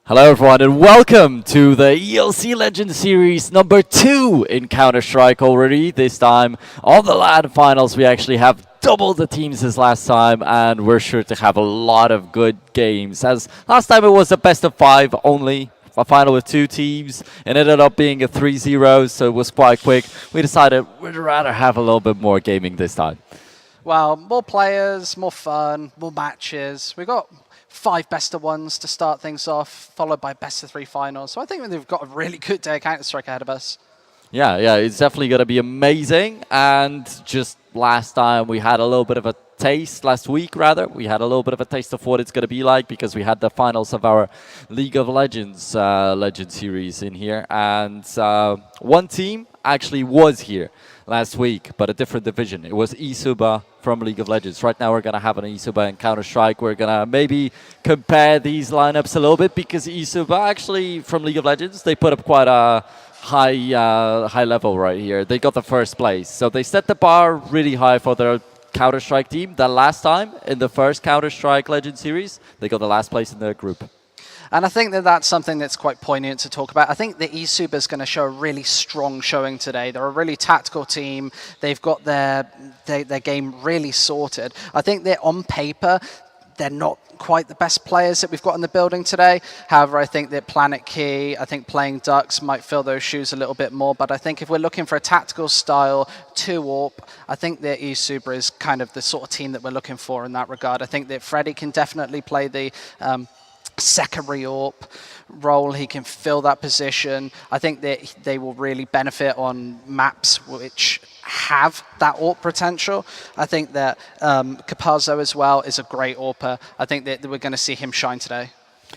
Hello everyone and welcome to the ELC Legends Series number 2 in Counter-Strike already. This time on the LAN finals we actually have double the teams as last time, and we're sure to have a lot of good games. As last time it was a best of 5 only, a final with 2 teams, and it ended up being a 3-0, so it was quite quick. We decided we'd rather have a little bit more gaming this time. Well, more players, more fun, more matches. We got 5 best of 1s to start things off, followed by best of 3 finals. So I think we've got a really good day of Counter-Strike ahead of us. Yeah, it's definitely going to be amazing. And just last time we had a little bit of a taste, last week rather, we had a little bit of a taste of what it's going to be like because we had the finals of our League of Legends Legend Series in here. And one team actually was here last week, but a different division. It was eSuba from League of Legends. Right now we're going to have an eSuba and Counter-Strike. We're going to maybe compare these lineups a little bit because eSuba actually from League of Legends, they put up quite a high level right here. They got the first place. So they set the bar really high for their Counter-Strike team. The last time in the first Counter-Strike Legend Series, they got the last place in their group. And I think that that's something that's quite poignant to talk about. I think the eSuba is going to show a really strong showing today. They're a really tactical team. They've got their game really sorted. I think they're on paper, they're not quite the best players that we've got in the building today. However, I think that Planetkey, I think playing Ducks might fill those shoes a little bit more. But I think if we're looking for a tactical style 2-AWP, I think that eSuba is kind of the sort of team that we're looking for in that regard. I think that Freddie can definitely play the secondary AWP role. He can fill that position. I think that they will really benefit on maps which have that AWP potential. I think that Capazzo as well is a great AWPer. I think that we're going to see him shine today.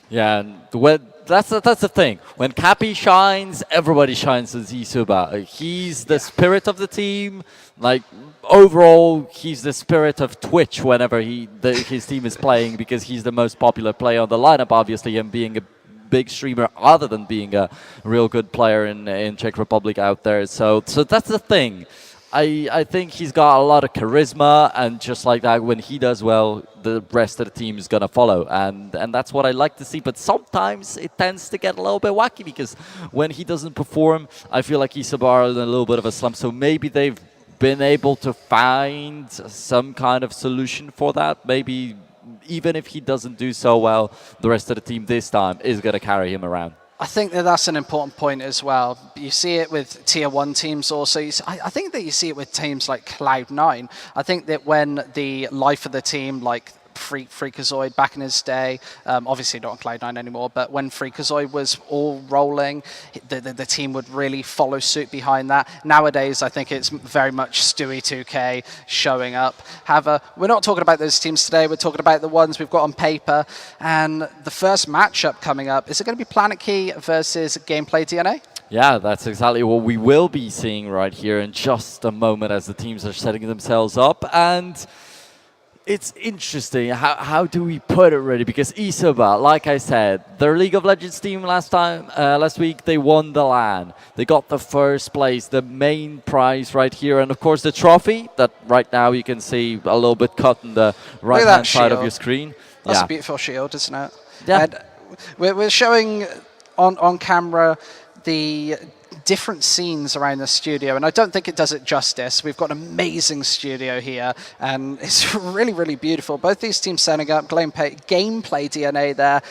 Yeah, and that's the thing. When Cappy shines, everybody shines as eSuba. He's the spirit of the team. Like, overall, he's the spirit of Twitch whenever his team is playing because he's the most popular player on the lineup, obviously, and being a big streamer other than being a real good player in Czech Republic out there. So that's the thing. I think he's got a lot of charisma, and just like that, when he does well, the rest of the team is going to follow. And that's what I like to see. But sometimes it tends to get a little bit wacky because when he doesn't perform, I feel like he's in a little bit of a slump. So maybe they've been able to find some kind of solution for that. Maybe even if he doesn't do so well, the rest of the team this time is going to carry him around. I think that that's an important point as well. You see it with Tier 1 teams also. I think that you see it with teams like Cloud9. I think that when the life of the team, like Freakazoid back in his day, obviously not on Cloud9 anymore, but when Freakazoid was all rolling, the team would really follow suit behind that. Nowadays, I think it's very much Stewie 2K showing up. However, we're not talking about those teams today, we're talking about the ones we've got on paper. And the first matchup coming up, is it going to be Planetkey versus GameplayDNA? Yeah, that's exactly what we will be seeing right here in just a moment as the teams are setting themselves up. And it's interesting, how do we put it really? Because eSuba, like I said, their League of Legends team last week, they won the LAN. They got the first place, the main prize right here. And of course the trophy that right now you can see a little bit cut on the right-hand side of your screen. That's a beautiful shield, isn't it? Yeah. And we're showing on camera the different scenes around the studio, and I don't think it does it justice. We've got an amazing studio here, and it's really, really beautiful. Both these teams setting up, GameplayDNA there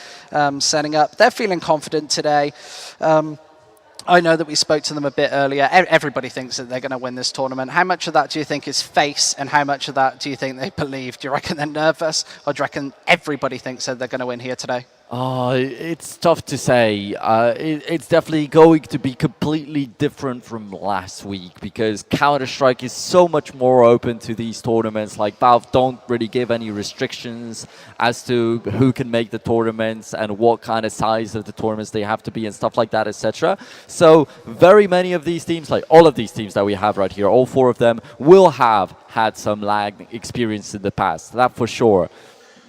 setting up. They're feeling confident today. I know that we spoke to them a bit earlier. Everybody thinks that they're going to win this tournament. How much of that do you think is face, and how much of that do you think they believe? Do you reckon they're nervous, or do you reckon everybody thinks that they're going to win here today? Oh, it's tough to say. It's definitely going to be completely different from last week because Counter-Strike is so much more open to these tournaments. Like Valve don't really give any restrictions as to who can make the tournaments and what kind of size of the tournaments they have to be and stuff like that, etc. So very many of these teams, like all of these teams that we have right here, all 4 of them, will have had some lag experience in the past, that for sure.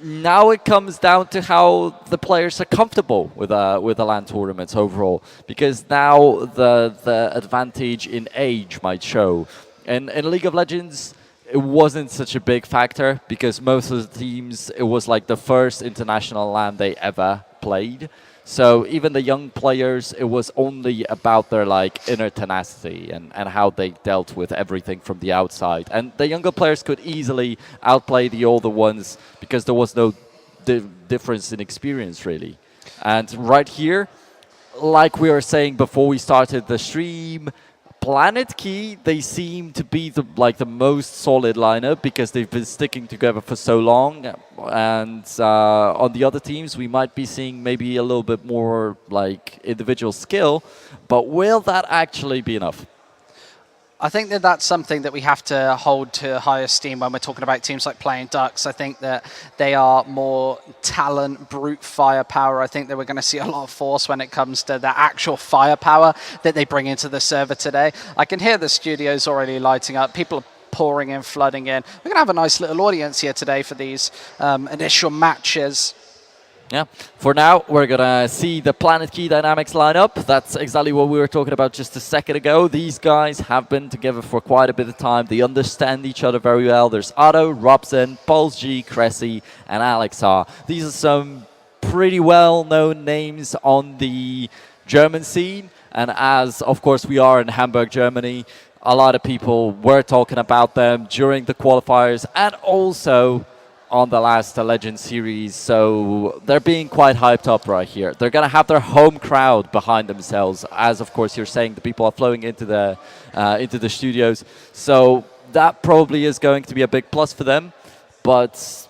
Now it comes down to how the players are comfortable with the LAN tournaments overall, because now the advantage in age might show. And in League of Legends, it wasn't such a big factor because most of the teams, it was like the first international LAN they ever played. So even the young players, it was only about their like inner tenacity and how they dealt with everything from the outside. And the younger players could easily outplay the older ones because there was no difference in experience really. And right here, like we were saying before we started the stream, Planetkey, they seem to be the most solid lineup because they've been sticking together for so long. And on the other teams, we might be seeing maybe a little bit more like individual skill, but will that actually be enough? I think that that's something that we have to hold to high esteem when we're talking about teams like Playing Ducks. I think that they are more talent, brute firepower. I think that we're going to see a lot of force when it comes to the actual firepower that they bring into the server today. I can hear the studios already lighting up. People are pouring in, flooding in. We're going to have a nice little audience here today for these initial matches. Yeah, for now, we're going to see the Planetkey Dynamics lineup. That's exactly what we were talking about just a second ago. These guys have been together for quite a bit of time. They understand each other very well. There's Otto, Robson, Pulse G, Cressy, and Alex R. These are some pretty well-known names on the German scene. And as, of course, we are in Hamburg, Germany, a lot of people were talking about them during the qualifiers and also on the last Legend series, so they're being quite hyped up right here. They're going to have their home crowd behind themselves, as of course you're saying, the people are flowing into the studios. So that probably is going to be a big plus for them. But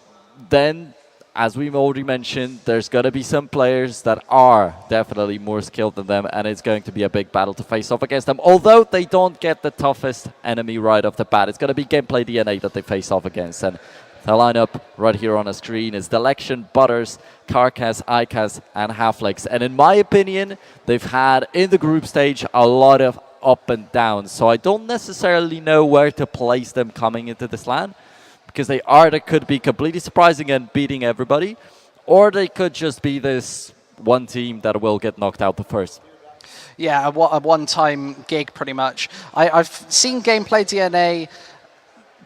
then, as we've already mentioned, there's going to be some players that are definitely more skilled than them, and it's going to be a big battle to face off against them. Although they don't get the toughest enemy right off the bat, it's going to be GameplayDNA that they face off against. And the lineup right here on the screen is Delection, Butters, Carcass, ICAS, and Halflex. And in my opinion, they've had, in the group stage, a lot of up and down. So I don't necessarily know where to place them coming into this LAN, because they could be completely surprising and beating everybody, or they could just be this one team that will get knocked out the first. Yeah, a one-time gig, pretty much. I've seen GameplayDNA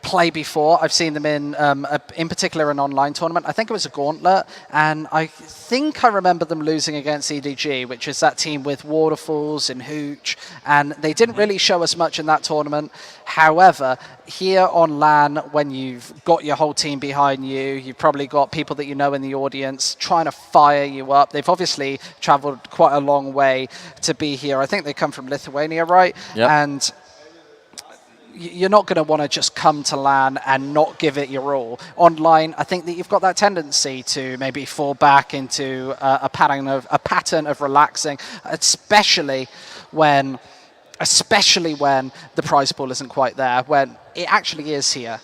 play before. I've seen them in particular an online tournament. I think it was a gauntlet, and I think I remember them losing against EDG, which is that team with Waterfalls and Hooch, and they didn't really show us much in that tournament. However, here on LAN, when you've got your whole team behind you, you've probably got people that you know in the audience trying to fire you up. They've obviously traveled quite a long way to be here. I think they come from Lithuania, right? Yep. And you're not going to want to just come to LAN and not give it your all. Online, I think that you've got that tendency to maybe fall back into a pattern of relaxing, especially when the prize pool isn't quite there, when it actually is here.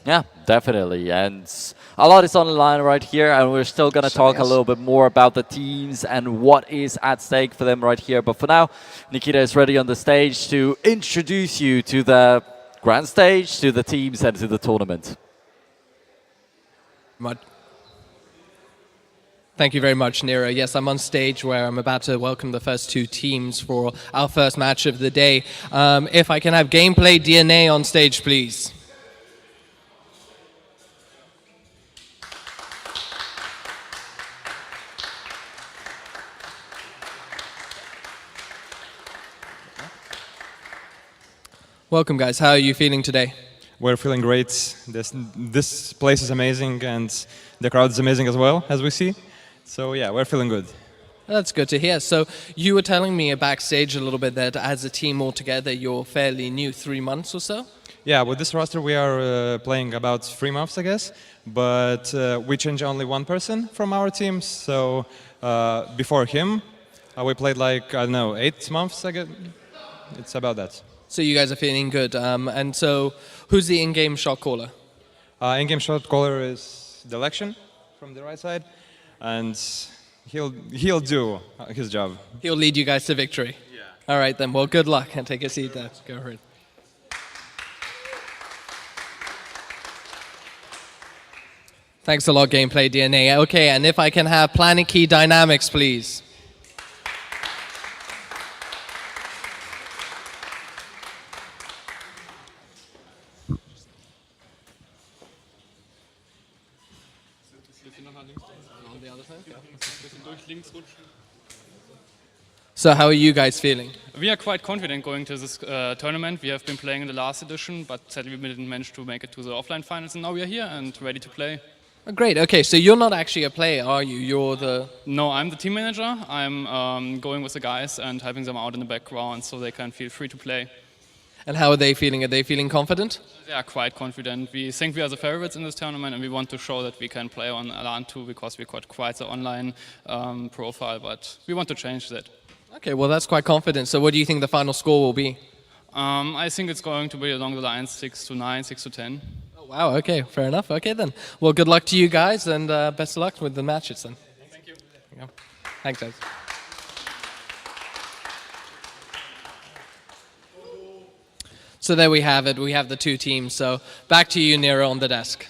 Yeah, definitely. And a lot is on the line right here, and we're still going to talk a little bit more about the teams and what is at stake for them right here. But for now, Nikita is ready on the stage to introduce you to the grand stage, to the teams, and to the tournament. Thank you very much, Nero. Yes, I'm on stage where I'm about to welcome the first two teams for our first match of the day. If I can have GameplayDNA on stage, please. Welcome, guys. How are you feeling today? We're feeling great. This place is amazing, and the crowd is amazing as well, as we see. So yeah, we're feeling good. That's good to hear. So you were telling me backstage a little bit that as a team altogether, you're fairly new, 3 months or so? Yeah, with this roster we are playing about 3 months, I guess. But we changed only one person from our team. So before him, we played like, I don't know, 8 months, I guess. It's about that. So you guys are feeling good. And so who's the in-game shot caller? In-game shot caller is Delection from the right side. And he'll do his job. He'll lead you guys to victory. Yeah. All right then. Well, good luck and take a seat there. Go ahead. Thanks a lot, GameplayDNA. Okay, and if I can have Planetkey Dynamics, please. So how are you guys feeling? We are quite confident going to this tournament. We have been playing in the last edition, but sadly we didn't manage to make it to the offline finals, and now we are here and ready to play. Oh, great. Okay, so you're not actually a player, are you? You're the... No, I'm the team manager. I'm going with the guys and having them out in the background so they can feel free to play. And how are they feeling? Are they feeling confident? They are quite confident. We think we are the favorites in this tournament, and we want to show that we can play on LAN too, because we got quite the online profile, but we want to change that. Okay, well that's quite confident. So what do you think the final score will be? I think it's going to be along the lines 6-9, 6-10. Oh, wow, okay, fair enough. Okay then. Well, good luck to you guys, and best of luck with the matches then. Thank you. Yeah. Thanks, guys. So there we have it. We have the two teams. So back to you, Nero, on the desk.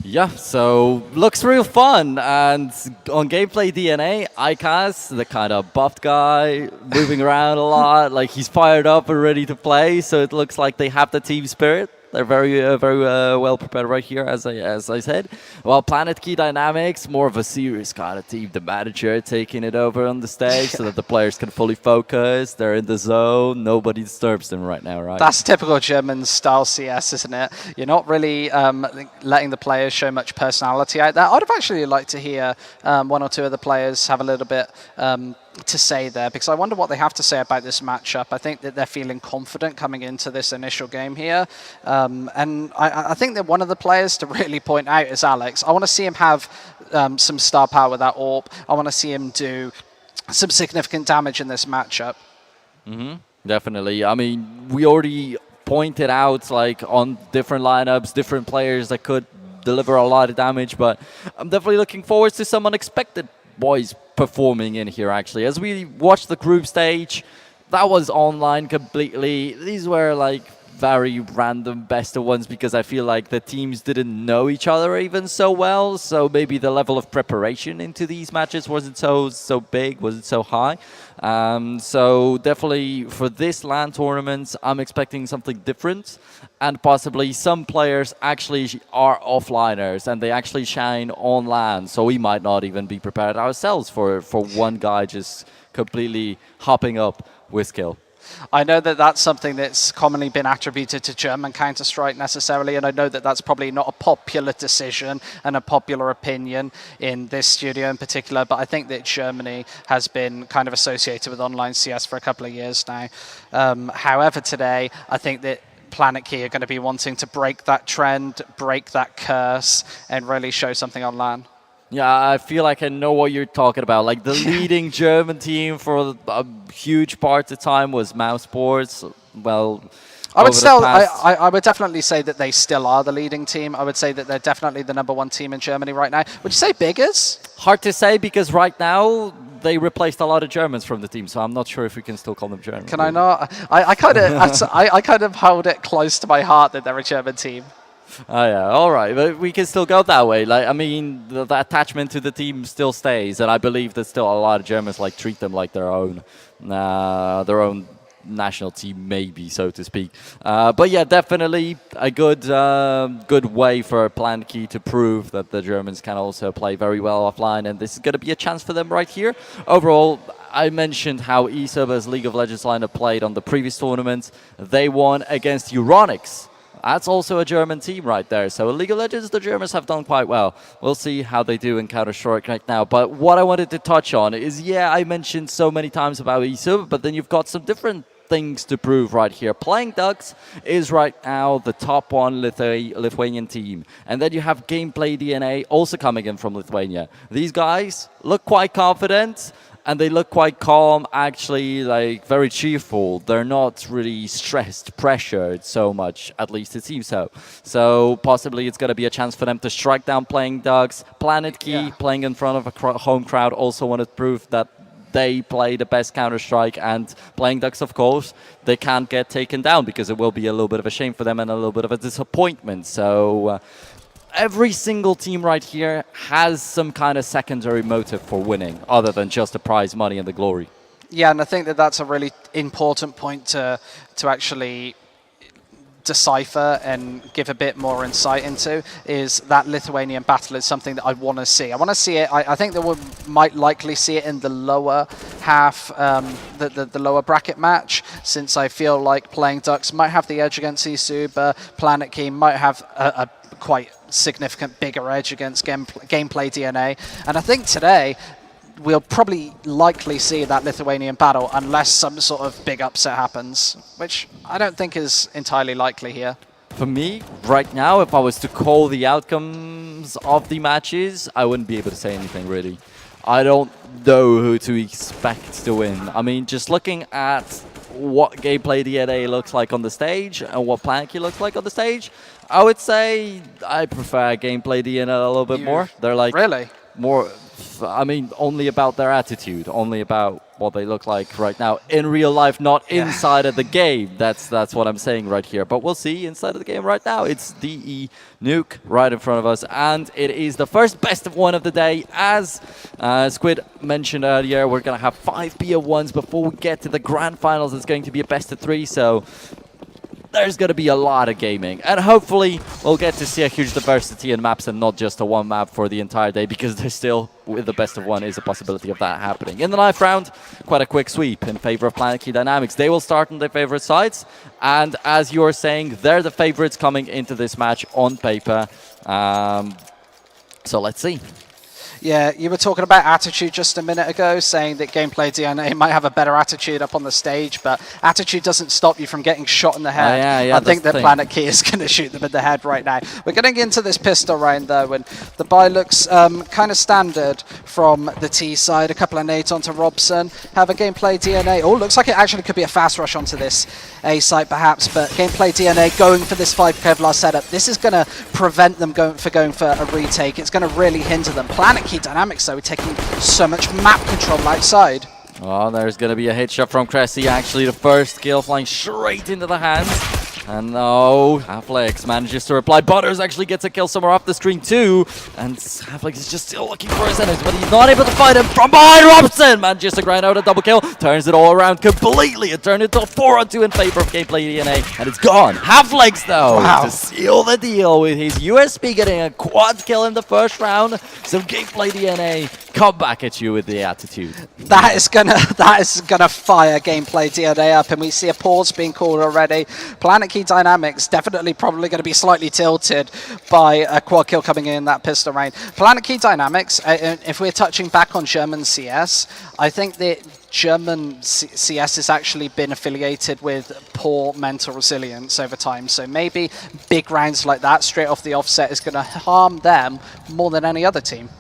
Yeah, so looks real fun. And on GameplayDNA, ICAS, the kind of buffed guy, moving around a lot, like he's fired up and ready to play. So it looks like they have the team spirit. They're very well prepared right here, as I said. Well, Planetkey Dynamics, more of a serious kind of team. The manager taking it over on the stage so that the players can fully focus. They're in the zone. Nobody disturbs them right now, right? That's typical German style CS, isn't it? You're not really letting the players show much personality out there. I'd have actually liked to hear one or two of the players have a little bit to say there, because I wonder what they have to say about this matchup. I think that they're feeling confident coming into this initial game here. And I think that one of the players to really point out is Alex. I want to see him have some star power with that AWP. I want to see him do some significant damage in this matchup. Definitely. I mean, we already pointed out like on different lineups, different players that could deliver a lot of damage, but I'm definitely looking forward to some unexpected boys performing in here, actually. As we watched the group stage, that was online completely. These were like very random best of ones because I feel like the teams didn't know each other even so well, so maybe the level of preparation into these matches wasn't so big, wasn't so high. So definitely for this LAN tournament, I'm expecting something different, and possibly some players actually are offliners and they actually shine on LAN, so we might not even be prepared ourselves for one guy just completely hopping up with skill. I know that that's something that's commonly been attributed to German Counter-Strike necessarily, and I know that that's probably not a popular decision and a popular opinion in this studio in particular, but I think that Germany has been kind of associated with online CS for a couple of years now. However, today, I think that Planetkey are going to be wanting to break that trend, break that curse, and really show something on LAN. Yeah, I feel like I know what you're talking about. Like the leading German team for a huge part of the time was Esports. Well, I would still, I would definitely say that they still are the leading team. I would say that they're definitely the #1 team in Germany right now. Would you say Biggers? Hard to say because right now they replaced a lot of Germans from the team, so I'm not sure if we can still call them German. Can I not? I kind of hold it close to my heart that they're a German team. Oh yeah, all right, but we can still go that way. Like, I mean, the attachment to the team still stays, and I believe that still a lot of Germans like treat them like their own national team, maybe, so to speak. But yeah, definitely a good way for Planetkey to prove that the Germans can also play very well offline, and this is going to be a chance for them right here. Overall, I mentioned how eServer's League of Legends lineup played on the previous tournament. They won against Euronics. That's also a German team right there. So in League of Legends, the Germans have done quite well. We'll see how they do in Counter-Strike right now. But what I wanted to touch on is, yeah, I mentioned so many times about eServer, but then you've got some different things to prove right here. Playing Ducks is right now the top one Lithuanian team. And then you have GameplayDNA also coming in from Lithuania. These guys look quite confident. And they look quite calm, actually, like very cheerful. They're not really stressed, pressured so much, at least it seems so. So possibly it's going to be a chance for them to strike down Playing Ducks. Planetkey playing in front of a home crowd also want to prove that they play the best Counter-Strike, and Playing Ducks, of course, they can't get taken down because it will be a little bit of a shame for them and a little bit of a disappointment. So every single team right here has some kind of secondary motive for winning other than just the prize money and the glory. Yeah, and I think that that's a really important point to actually decipher and give a bit more insight into is that Lithuanian battle is something that I want to see. I want to see it. I think that we might likely see it in the lower half, the lower bracket match, since I feel like Playing Ducks might have the edge against eSuper, Planetkey might have a quite significant bigger edge against GameplayDNA. And I think today we'll probably likely see that Lithuanian battle unless some sort of big upset happens, which I don't think is entirely likely here. For me, right now, if I was to call the outcomes of the matches, I wouldn't be able to say anything really. I don't know who to expect to win. I mean, just looking at what GameplayDNA looks like on the stage and what Planetkey looks like on the stage, I would say I prefer GameplayDNA a little bit more. They're like really more. I mean, only about their attitude, only about what they look like right now in real life, not inside of the game. That's what I'm saying right here. But we'll see inside of the game right now. It's DE Nuke right in front of us, and it is the first best of one of the day. As Squid mentioned earlier, we're going to have 5 BO1s before we get to the grand finals. It's going to be a best of 3, so there's going to be a lot of gaming, and hopefully we'll get to see a huge diversity in maps and not just a one map for the entire day, because there's still, with the best of one, is a possibility of that happening. In the 9th round, quite a quick sweep in favor of Planetkey Dynamics. They will start on their favorite sides, and as you were saying, they're the favorites coming into this match on paper. So let's see. Yeah, you were talking about attitude just a minute ago, saying that GameplayDNA might have a better attitude up on the stage, but attitude doesn't stop you from getting shot in the head. I think that Planetkey is going to shoot them in the head right now. We're getting into this pistol round, though, and the buy looks kind of standard from the T side. A couple of nades onto Robson. Have a GameplayDNA. Oh, looks like it actually could be a fast rush onto this A site, perhaps, but GameplayDNA going for this 5 Kevlar setup. This is going to prevent them going for a retake. It's going to really hinder them. Planetkey Dynamics, though, taking so much map control outside. Oh, there's going to be a hit shot from Cressy. Actually, the first kill flying straight into the hands. And no, Afflex manages to reply. Butters actually gets a kill somewhere off the screen too. And Afflex is just still looking for his enemies, but he's not able to find him from behind. Robson manages to grind out a double kill. Turns it all around completely. It turned into a 4-on-2 in favor of GameplayDNA. And it's gone. Afflex, though, to seal the deal with his USP getting a quad kill in the first round. So GameplayDNA come back at you with the attitude. That is gonna fire GameplayDNA up, and we see a pause being called already. Planetkey Dynamics definitely probably going to be slightly tilted by a quad kill coming in that pistol round. Planetkey Dynamics, if we're touching back on German CS, I think that German CS has actually been affiliated with poor mental resilience over time. So maybe big rounds like that straight off the offset is going to harm them more than any other team.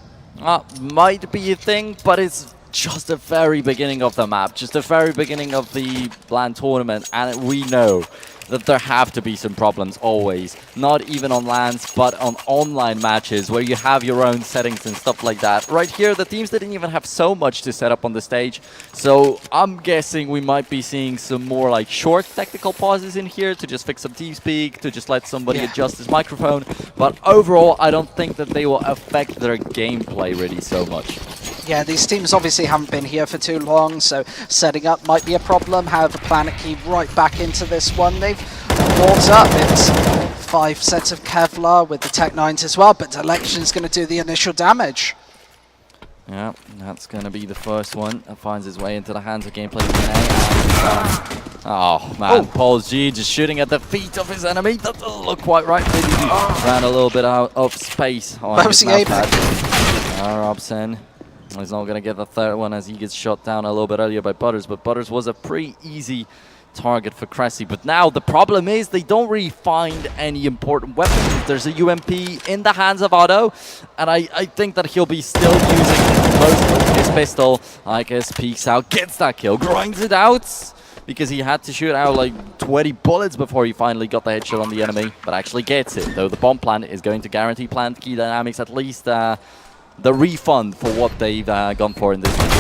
Might be a thing, but it's just the very beginning of the map, just the very beginning of the LAN tournament, and we know that there have to be some problems always, not even on LANs, but on online matches where you have your own settings and stuff like that. Right here, the teams didn't even have so much to set up on the stage, so I'm guessing we might be seeing some more like short technical pauses in here to just fix some TeamSpeak, to just let somebody adjust his microphone, but overall, I don't think that they will affect their gameplay really so much. Yeah, these teams obviously haven't been here for too long, so setting up might be a problem. However, Planetkey right back into this one. They've warmed up. It's 5 sets of Kevlar with the Tech 9s as well, but Delection's going to do the initial damage. Yeah, that's going to be the first one that finds its way into the hands of GameplayDNA. Oh, man, Paul's G just shooting at the feet of his enemy. That doesn't look quite right. Maybe he ran a little bit out of space on his mouse pad. Robson is not going to get the third one as he gets shot down a little bit earlier by Butters, but Butters was a pretty easy target for Cressy. But now the problem is they don't really find any important weapons. There's a UMP in the hands of Otto, and I think that he'll be still using most of his pistol. I guess peeks out, gets that kill, grinds it out, because he had to shoot out like 20 bullets before he finally got the headshot on the enemy, but actually gets it, though the bomb plant is going to guarantee Planetkey Dynamics at least the refund for what they've gone for in this one.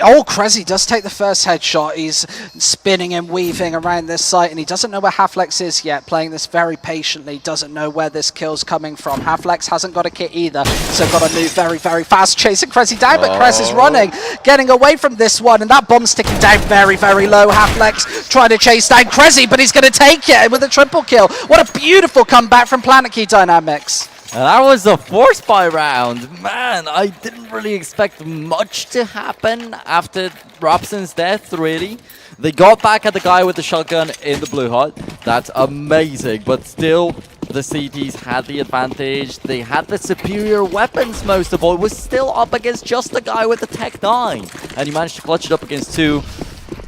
Oh, Krezi does take the first headshot. He's spinning and weaving around this site, and he doesn't know where Halflex is yet, playing this very patiently, doesn't know where this kill's coming from. Halflex hasn't got a kit either, so got to move very, very fast, chasing Krezi down, but Krez is running, getting away from this one, and that bomb's ticking down very, very low. Halflex trying to chase down Krezi, but he's going to take it with a triple kill. What a beautiful comeback from Planetkey Dynamics. And that was a force buy round. Man, I didn't really expect much to happen after Robson's death, really. They got back at the guy with the shotgun in the blue hut. That's amazing, but still, the CTs had the advantage. They had the superior weapons, most of all. It was still up against just the guy with the Tech 9. And he managed to clutch it up against 2.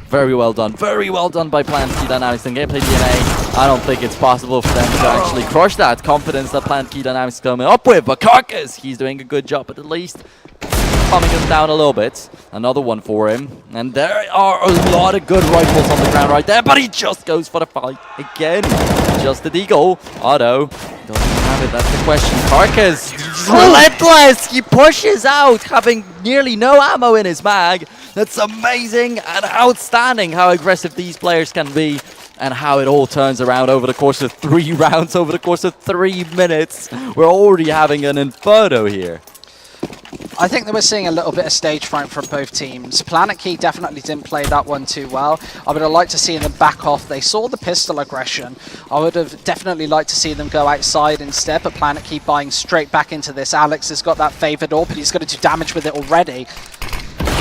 Very well done by Planetkey Dynamics and GameplayDNA. I don't think it's possible for them to actually crush that confidence that Planetkey Dynamics is coming up with. But Carcass, he's doing a good job, but at least calming him down a little bit. Another one for him. And there are a lot of good rifles on the ground right there, but he just goes for the fight again. Just the deagle. Otto doesn't have it, that's the question. Carcass, relentless. He pushes out, having nearly no ammo in his mag. That's amazing and outstanding how aggressive these players can be and how it all turns around over the course of 3 rounds, over the course of 3 minutes. We're already having an inferno here. I think that we're seeing a little bit of stage fright from both teams. Planetkey definitely didn't play that one too well. I would have liked to see them back off. They saw the pistol aggression. I would have definitely liked to see them go outside instead, but Planetkey buying straight back into this. Alex has got that favored AWP, but he's going to do damage with it already.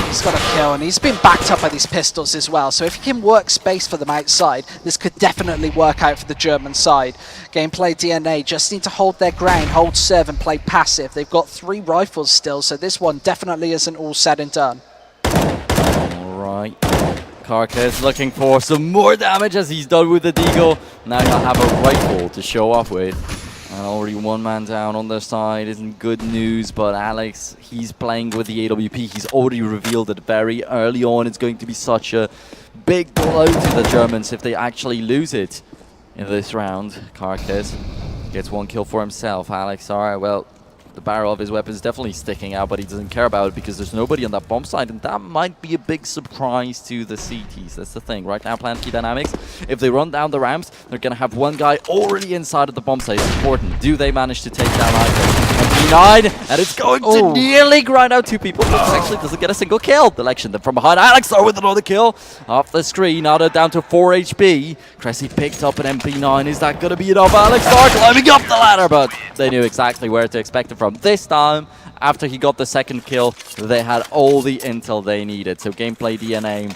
He's got a kill, and he's been backed up by these pistols as well. So if he can work space for them outside, this could definitely work out for the German side. GameplayDNA just need to hold their ground, hold serve, and play passive. They've got 3 rifles still, so this one definitely isn't all said and done. All right. Carcass looking for some more damage as he's done with the deagle. Now he'll have a rifle to show off with. And already 1 man down on their side isn't good news, but Alex, he's playing with the AWP. He's already revealed it very early on. It's going to be such a big blow to the Germans if they actually lose it in this round. Carcass gets 1 kill for himself. Alex, all right, well, the barrel of his weapon is definitely sticking out, but he doesn't care about it because there's nobody on that bomb side, and that might be a big surprise to the CTs. That's the thing. Right now, Planetkey Dynamics, if they run down the ramps, they're going to have 1 guy already inside of the bomb site. It's important. Do they manage to take down either? B9, and it's going to nearly grind out 2 people, but actually doesn't get a single kill. Direction them from behind. Alex with another kill off the screen. Now they're down to 4 HP. Cressy picked up an MP9. Is that going to be enough? Alex climbing up the ladder, but they knew exactly where to expect it from. This time, after he got the 2nd kill, they had all the intel they needed. So GameplayDNA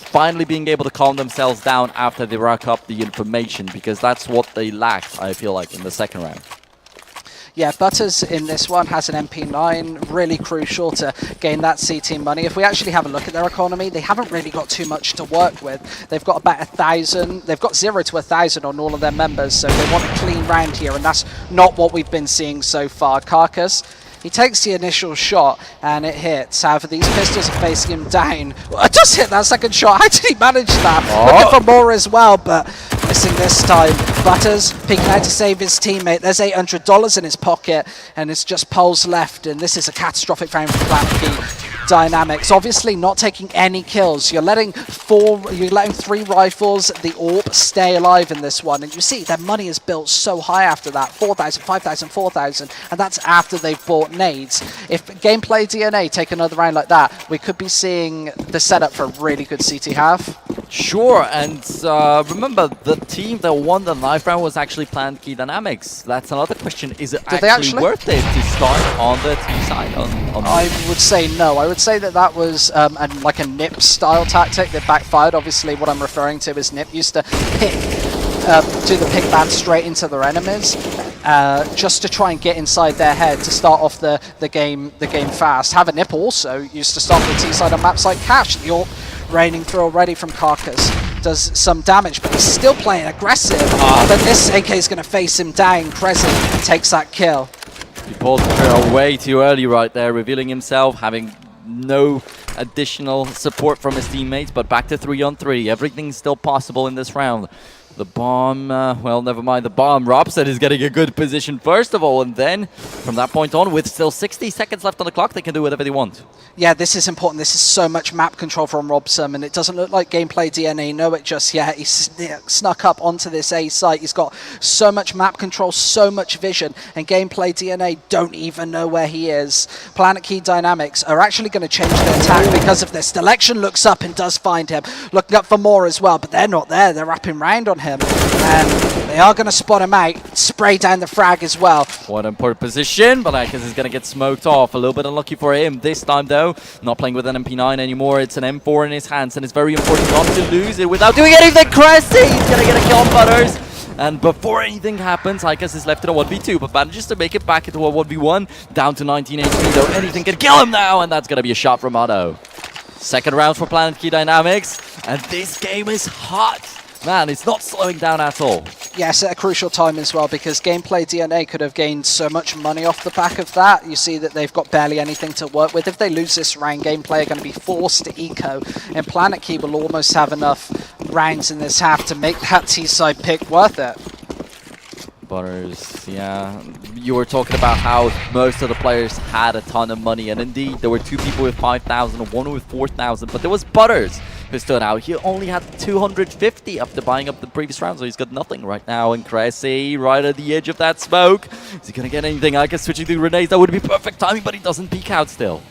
finally being able to calm themselves down after they rack up the information, because that's what they lacked, I feel like, in the 2nd round. Yeah, Butters in this one has an MP9, really crucial to gain that CT money. If we actually have a look at their economy, they haven't really got too much to work with. They've got about 1,000, they've got 0 to 1,000 on all of their members, so they want a clean round here, and that's not what we've been seeing so far. Carcass, he takes the initial shot, and it hits. However, these pistols are facing him down. I just hit that 2nd shot. How did he manage that? Looking for more as well, but missing this time. Butters peeking out to save his teammate. There's $800 in his pocket, and it's just poles left, and this is a catastrophic round for Planetkey Dynamics. Obviously not taking any kills. You're letting 3 rifles, the AWP, stay alive in this one, and you see their money is built so high after that. 4,000, 5,000, 4,000, and that's after they've bought nades. If GameplayDNA take another round like that, we could be seeing the setup for a really good CT half. Sure, and remember, the team that won the knife round was actually Planetkey Dynamics. That's another question. Is it actually worth it to start on the T side? I would say no. I would say that was like a NIP style tactic that backfired. Obviously, what I'm referring to is NIP used to do the pick ban straight into their enemies, just to try and get inside their head to start off the game fast. Have a NIP also used to start the T side on maps like Cash. The AWP raining through already from Carcass. Does some damage, but he's still playing aggressive. But this AK is going to face him down. Crescent takes that kill. He pulled the trigger way too early right there, revealing himself, having no additional support from his teammates, but back to 3-on-3. Everything's still possible in this round. The bomb, well, never mind the bomb. Robson is getting a good position first of all, and then from that point on, with still 60 seconds left on the clock, they can do whatever they want. Yeah, this is important. This is so much map control from Robson, and it doesn't look like GameplayDNA know it just yet. He's snuck up onto this A site. He's got so much map control, so much vision, and GameplayDNA don't even know where he is. Planetkey Dynamics are actually going to change their attack because of this. Selection looks up and does find him, looking up for more as well, but they're not there. They're wrapping round on him, and they are going to spot him out, spray down the frag as well. What an important position, but Icus is going to get smoked off. A little bit unlucky for him this time, though. Not playing with an MP9 anymore. It's an M4 in his hands, and it's very important not to lose it without doing anything crazy. He's going to get a kill on Butters. And before anything happens, Icus is left in a 1v2, but manages to make it back into a 1v1. Down to 19 HP, though. Anything can kill him now, and that's going to be a shot from Otto. Second round for Planetkey Dynamics, and this game is hot. Man, it's not slowing down at all. Yes, at a crucial time as well, because GameplayDNA could have gained so much money off the back of that. You see that they've got barely anything to work with. If they lose this round, Gameplay are going to be forced to eco, and Planetkey will almost have enough rounds in this half to make that T-side pick worth it. Butters, yeah. You were talking about how most of the players had a ton of money, and indeed, there were two people with 5,000 and one with 4,000, but there was Butters who stood out. He only had 250 after buying up the previous round, so he's got nothing right now. And Cressy, right at the edge of that smoke. Is he going to get anything? I guess switching through grenades, that would be perfect timing, but he doesn't peek out still.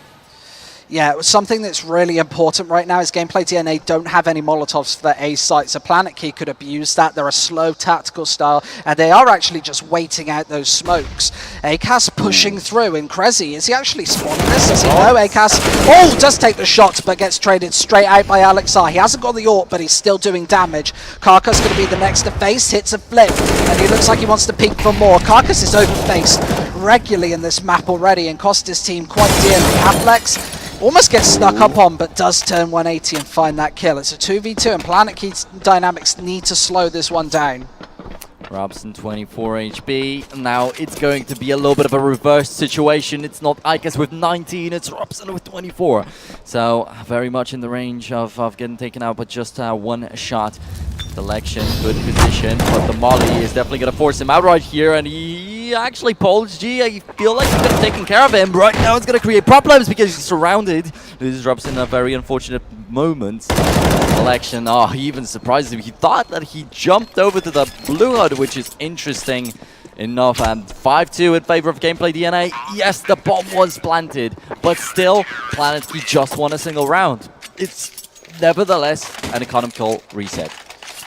Yeah, something that's really important right now is GameplayDNA don't have any Molotovs for their A site, so Planetkey could abuse that. They're a slow tactical style, and they are actually just waiting out those smokes. Acas pushing through, and Cressy, is he actually spawning this? Does he know? Acas, does take the shot, but gets traded straight out by Alexar. He hasn't got the ult, but he's still doing damage. Karkas going to be the next to face, hits a flip, and he looks like he wants to peek for more. Karkas is overfaced regularly in this map already, and cost his team quite dearly. Afflex almost gets stuck up on, but does turn 180 and find that kill. It's a 2v2, and Planetkey Dynamics need to slow this one down. Robson 24 HP. Now it's going to be a little bit of a reverse situation. It's not Icus with 19, it's Robson with 24. So very much in the range of getting taken out, but just one shot. Selection, good position, but the molly is definitely going to force him out right here, and he actually pulls G. I feel like he could have taken care of him. Right now it's going to create problems because he's surrounded. This is Robson in a very unfortunate moment. Selection, he even surprised him. He thought that he jumped over to the blue HUD, which is interesting enough. And 5-2 in favor of GameplayDNA. Yes, the bomb was planted, but still, Planetkey just won a single round. It's nevertheless an economical reset.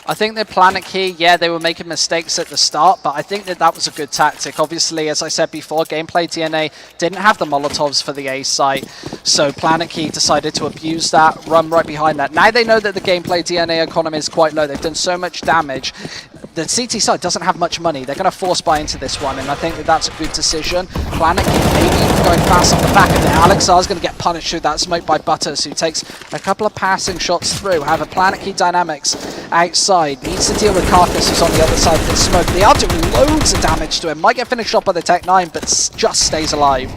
I think that Planetkey, yeah, they were making mistakes at the start, but I think that that was a good tactic. Obviously, as I said before, GameplayDNA didn't have the Molotovs for the A site, so Planetkey decided to abuse that, run right behind that. Now they know that the GameplayDNA economy is quite low. They've done so much damage. The CT side doesn't have much money. They're going to force buy into this one, and I think that that's a good decision. Planetkey maybe even going fast off the back of it. Alexar's going to get punished through that smoke by Butters, who takes a couple of passing shots through. However, Planetkey Dynamics outside needs to deal with Carcass, who's on the other side of the smoke. They are doing loads of damage to him. Might get finished off by the Tech 9, but just stays alive.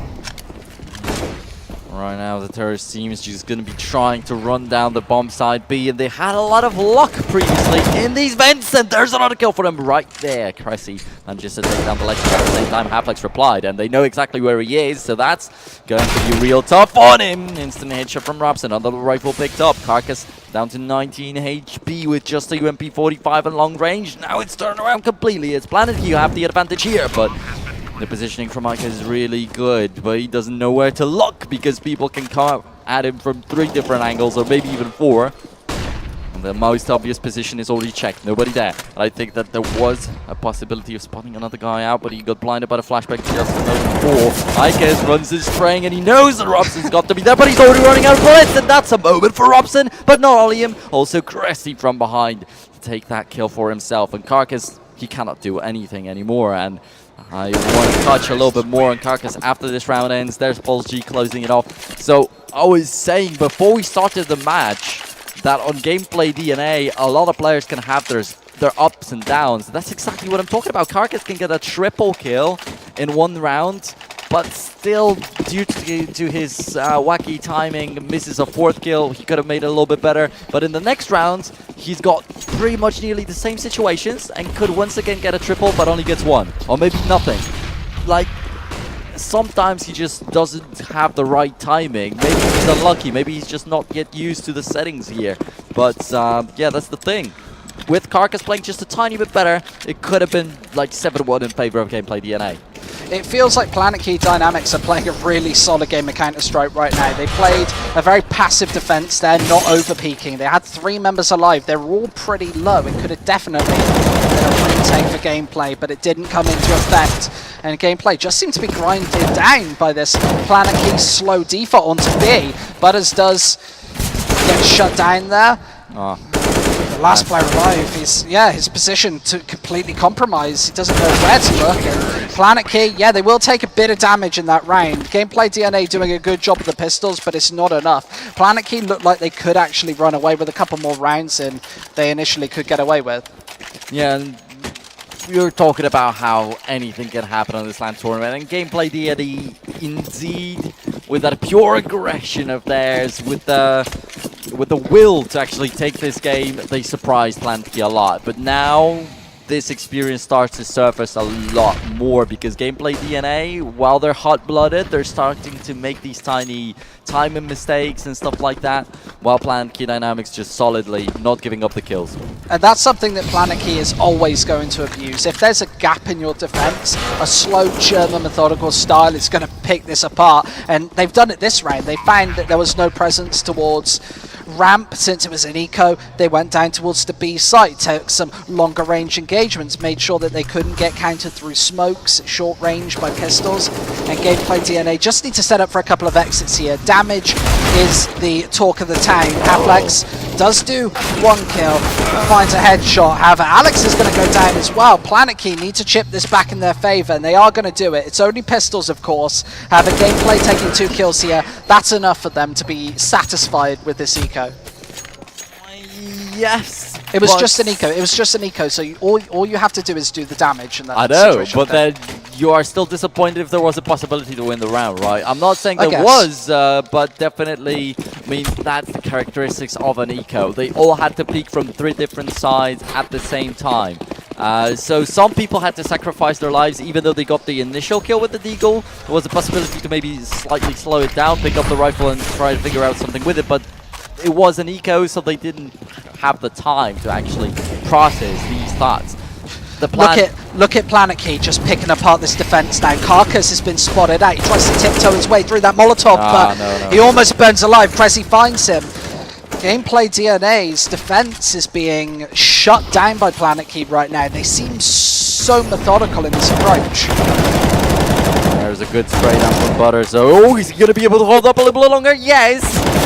Right now, the terrorist team is just going to be trying to run down the bomb side B, and they had a lot of luck previously in these vents, and there's another kill for them right there. Cressy manages to take down the legend at the same time. Halflex replied, and they know exactly where he is, so that's going to be real tough on him. Instant headshot from Robson, another rifle picked up. Carcass down to 19 HP with just a UMP-45 and long range. Now it's turned around completely. It's Planetkey who have the advantage here, but the positioning from Micah is really good, but he doesn't know where to look because people can come at him from 3 different angles, or maybe even 4. And the most obvious position is already checked. Nobody there. I think that there was a possibility of spotting another guy out, but he got blinded by the flashback just a moment before. Icus runs his spraying, and he knows that Robson's got to be there, but he's already running out of bullets, and that's a moment for Robson. But not only him, also Cressy from behind to take that kill for himself. And Carcass, he cannot do anything anymore, and I want to touch a little bit more on Carcass after this round ends. There's Pulse G closing it off. So I was saying before we started the match that on GameplayDNA, a lot of players can have their ups and downs. That's exactly what I'm talking about. Carcass can get a triple kill in one round, but still due to his wacky timing, misses a 4th kill. He could have made it a little bit better. But in the next rounds, he's got pretty much nearly the same situations and could once again get a triple, but only gets 1. Or maybe nothing. Like, sometimes he just doesn't have the right timing. Maybe he's unlucky. Maybe he's just not yet used to the settings here. But yeah, that's the thing. With Carcass playing just a tiny bit better, it could have been like 7-1 in favor of GameplayDNA. It feels like Planetkey Dynamics are playing a really solid game of Counter-Strike right now. They played a very passive defense there, not over-peaking. They had 3 members alive. They were all pretty low. It could have definitely been a retake for Gameplay, but it didn't come into effect. And Gameplay just seemed to be grinded down by this Planetkey slow default onto B. Butters does get shut down there. Oh. The last player alive, his position to completely compromised. He doesn't know where to look. And Planetkey, yeah, they will take a bit of damage in that round. GameplayDNA doing a good job with the pistols, but it's not enough. Planetkey looked like they could actually run away with a couple more rounds than they initially could get away with. Yeah, and we were talking about how anything can happen on this LAN tournament, and GameplayDNA indeed, with that pure aggression of theirs, with the will to actually take this game, they surprised Planetkey a lot. But now this experience starts to surface a lot more because GameplayDNA, while they're hot-blooded, they're starting to make these tiny timing mistakes and stuff like that, while Planetkey Dynamics just solidly not giving up the kills. And that's something that Planetkey is always going to abuse. If there's a gap in your defense, a slow German methodical style is going to pick this apart. And they've done it this round. They found that there was no presence towards ramp since it was an eco. They went down towards the B site, took some longer range engagements, made sure that they couldn't get countered through smokes, short range by pistols. And GameplayDNA just need to set up for a couple of exits here. Damage is the talk of the town. Halflex does do 1 kill, finds a headshot. However, Alex is going to go down as well. Planetkey need to chip this back in their favor, and they are going to do it. It's only pistols, of course. However, Gameplay taking 2 kills here, that's enough for them to be satisfied with this eco. Yes. It was just an eco. It was just an eco. So all you have to do is do the damage. In that I know, situation. but then you are still disappointed if there was a possibility to win the round, right? I'm not saying I there guess. was, but definitely, I mean, that's the characteristics of an eco. They all had to peek from 3 different sides at the same time. So some people had to sacrifice their lives even though they got the initial kill with the deagle. There was a possibility to maybe slightly slow it down, pick up the rifle and try to figure out something with it, but it was an eco, so they didn't have the time to actually process these thoughts. The plan Look at Planetkey just picking apart this defense now. Carcass has been spotted out. He tries to tiptoe his way through that Molotov, but he almost burns alive. Prezi finds him. GameplayDNA's defense is being shut down by Planetkey right now. They seem so methodical in this approach. There's a good spray down from Butter. So, oh, is he going to be able to hold up a little bit longer? Yes!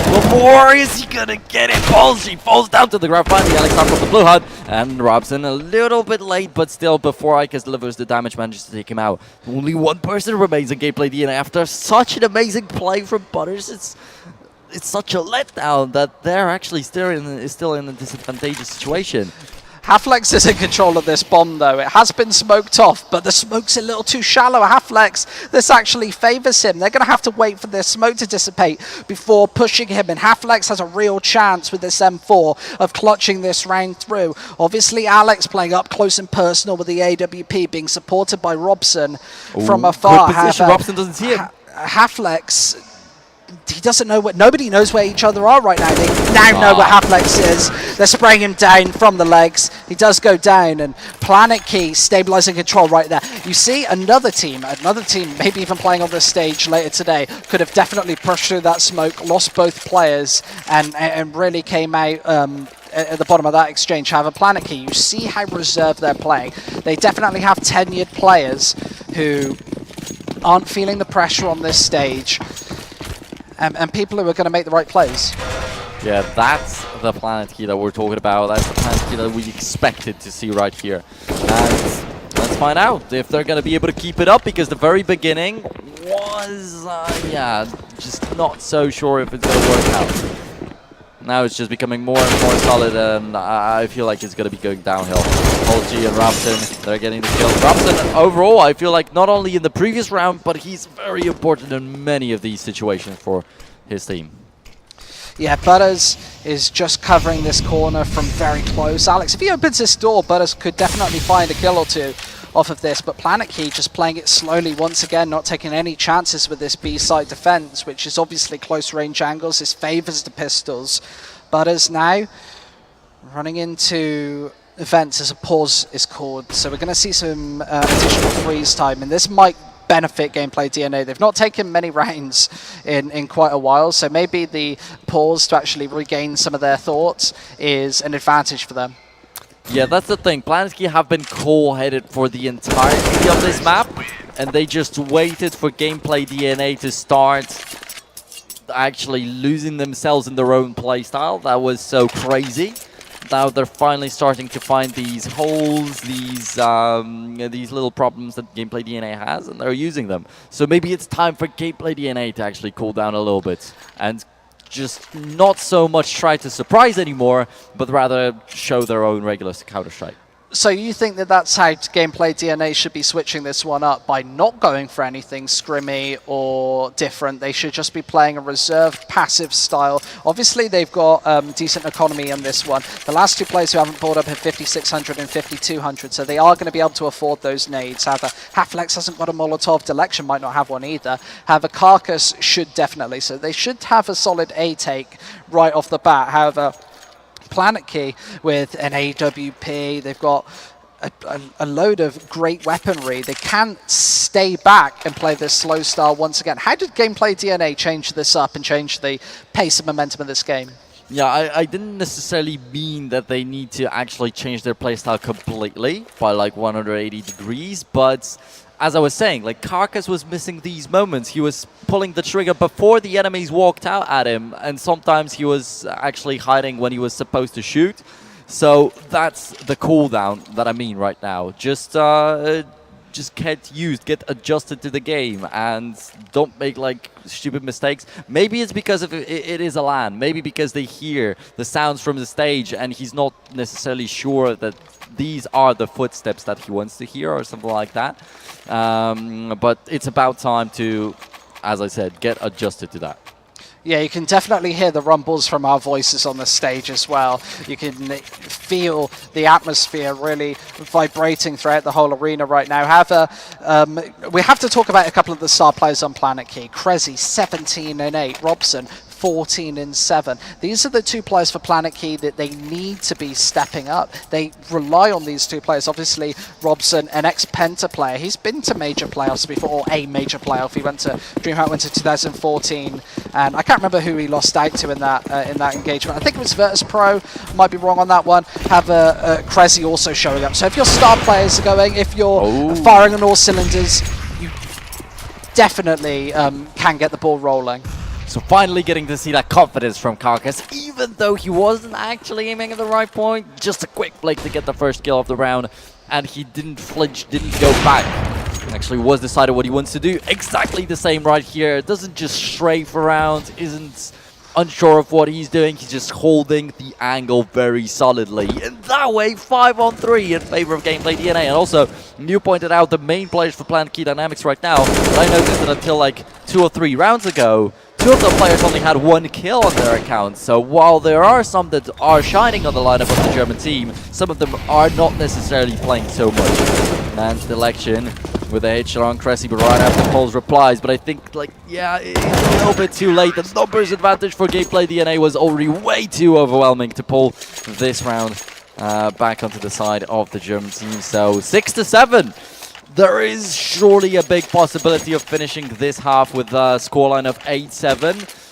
But more is he going to get it? She falls down to the ground. Finally, Alex out from the blue HUD. And Robson a little bit late, but still, before Ike's delivers the damage, manages to take him out. Only 1 person remains in GameplayDNA after such an amazing play from Butters. It's such a letdown that they're actually still in a disadvantageous situation. Halflex is in control of this bomb, though. It has been smoked off, but the smoke's a little too shallow. Halflex, this actually favors him. They're going to have to wait for their smoke to dissipate before pushing him, and Halflex has a real chance with this M4 of clutching this round through. Obviously, Alex playing up close and personal with the AWP, being supported by Robson from afar. Good position. Robson doesn't see him. Halflex, he doesn't know nobody knows where each other are right now. They now know where Halflex is. They're spraying him down from the legs. He does go down, and Planetkey stabilizing control right there. You see another team, maybe even playing on this stage later today, could have definitely pushed through that smoke, lost both players, and really came out at the bottom of that exchange. However, Planetkey, you see how reserved they're playing. They definitely have tenured players who aren't feeling the pressure on this stage. And people who are going to make the right plays. Yeah, that's the Planetkey that we're talking about. That's the Planetkey that we expected to see right here. And let's find out if they're going to be able to keep it up, because the very beginning was, yeah, just not so sure if it's going to work out. Now it's just becoming more and more solid, and I feel like it's going to be going downhill. Polgy and Robson, they're getting the kill. Robson, overall, I feel like not only in the previous round, but he's very important in many of these situations for his team. Yeah, Butters is just covering this corner from very close. Alex, if he opens this door, Butters could definitely find a kill or two off of this, but Planetkey just playing it slowly once again, not taking any chances with this B-side defense, which is obviously close range angles. This favors the pistols. Butters now running into events as a pause is called, so we're going to see some additional freeze time, and this might benefit GameplayDNA. They've not taken many rounds in quite a while, so maybe the pause to actually regain some of their thoughts is an advantage for them. Yeah, that's the thing. Planetkey have been cool-headed for the entirety of this map, and they just waited for GameplayDNA to start actually losing themselves in their own playstyle. That was so crazy. Now they're finally starting to find these holes, these little problems that GameplayDNA has, and they're using them. So maybe it's time for GameplayDNA to actually cool down a little bit and just not so much try to surprise anymore, but rather show their own regular Counter-Strike. So you think that that's how GameplayDNA should be switching this one up, by not going for anything scrimmy or different? They should just be playing a reserved passive style. Obviously they've got decent economy on this one. The last two players who haven't bought up have 5600 and 5200, so they are going to be able to afford those nades. However, Halflex hasn't got a Molotov, Delection might not have one either. However, Carcass should definitely, so they should have a solid A take right off the bat. However, Planetkey with an AWP, they've got a load of great weaponry. They can stay back and play this slow style once again. How did GameplayDNA change this up and change the pace and momentum of this game? Yeah, I didn't necessarily mean that they need to actually change their playstyle completely by like 180 degrees, but as I was saying, like Carcass was missing these moments. He was pulling the trigger before the enemies walked out at him, and sometimes he was actually hiding when he was supposed to shoot. So that's the cooldown that I mean right now. Just get used, get adjusted to the game, and don't make like stupid mistakes. Maybe it's because of it is a LAN. Maybe because they hear the sounds from the stage, and he's not necessarily sure that these are the footsteps that he wants to hear or something like that. But it's about time to, as I said, get adjusted to that. Yeah, you can definitely hear the rumbles from our voices on the stage as well. You can feel the atmosphere really vibrating throughout the whole arena right now. However, we have to talk about a couple of the star players on Planetkey. Krezi, 17 and 8. Robson, 14 and 7. These are the two players for Planetkey that they need to be stepping up. They rely on these two players. Obviously, Robson, an ex-Penta player. He's been to major playoffs before, or a major playoff. He went to DreamHack, went to 2014, and I can't remember who he lost out to in that engagement. I think it was Virtus Pro. Might be wrong on that one. Have Krezi also showing up. So if your star players are going, if you're firing on all cylinders, you definitely can get the ball rolling. So finally getting to see that confidence from Carcass, even though he wasn't actually aiming at the right point. Just a quick flick to get the first kill of the round, and he didn't flinch, didn't go back. Actually was decided what he wants to do. Exactly the same right here. Doesn't just strafe around, isn't unsure of what he's doing. He's just holding the angle very solidly. In that way, 5-on-3 in favor of GameplayDNA. And also, you pointed out the main players for Planetkey Dynamics right now. But I noticed that until like 2 or 3 rounds ago, 2 of the players only had 1 kill on their accounts. So while there are some that are shining on the lineup of the German team, some of them are not necessarily playing so much. Man's Delection with a headshot on Cressy, but right after Paul's replies. But I think, like, yeah, it's a little bit too late. The numbers advantage for GameplayDNA was already way too overwhelming to pull this round back onto the side of the German team. So 6-7. There is surely a big possibility of finishing this half with a scoreline of 8-7.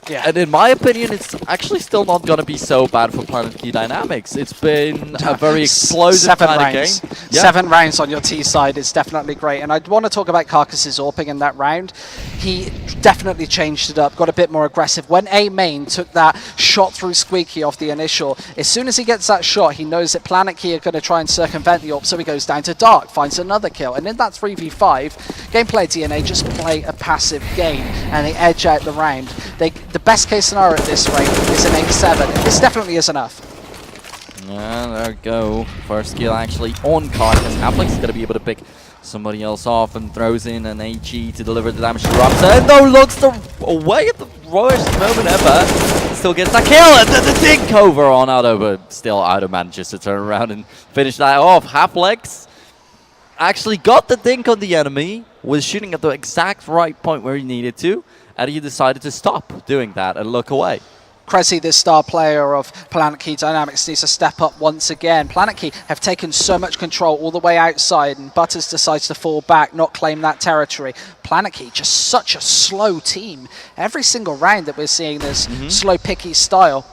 Yeah. And in my opinion, it's actually still not going to be so bad for Planetkey Dynamics. It's been a very explosive kind of game. Yeah. 7 rounds on your T side is definitely great. And I'd want to talk about Carcass's AWPing in that round. He definitely changed it up, got a bit more aggressive. When A main took that shot through Squeaky off the initial, as soon as he gets that shot, he knows that Planetkey are going to try and circumvent the AWP, so he goes down to Dark, finds another kill. And in that 3v5, GameplayDNA just play a passive game, and they edge out the round. The best case scenario at this rate is an 8-7. This definitely is enough. Yeah, there we go. First kill actually on Carcass. Halflex is going to be able to pick somebody else off and throws in an HE to deliver the damage to Robson. No, looks away at the worst moment ever. Still gets that kill, and then the dink over on Auto, but still Auto manages to turn around and finish that off. Halflex actually got the dink on the enemy, was shooting at the exact right point where he needed to, and he decided to stop doing that and look away. Cressy, this star player of Planetkey Dynamics, needs to step up once again. Planetkey have taken so much control all the way outside, and Butters decides to fall back, not claim that territory. Planetkey, just such a slow team. Every single round that we're seeing this slow, picky style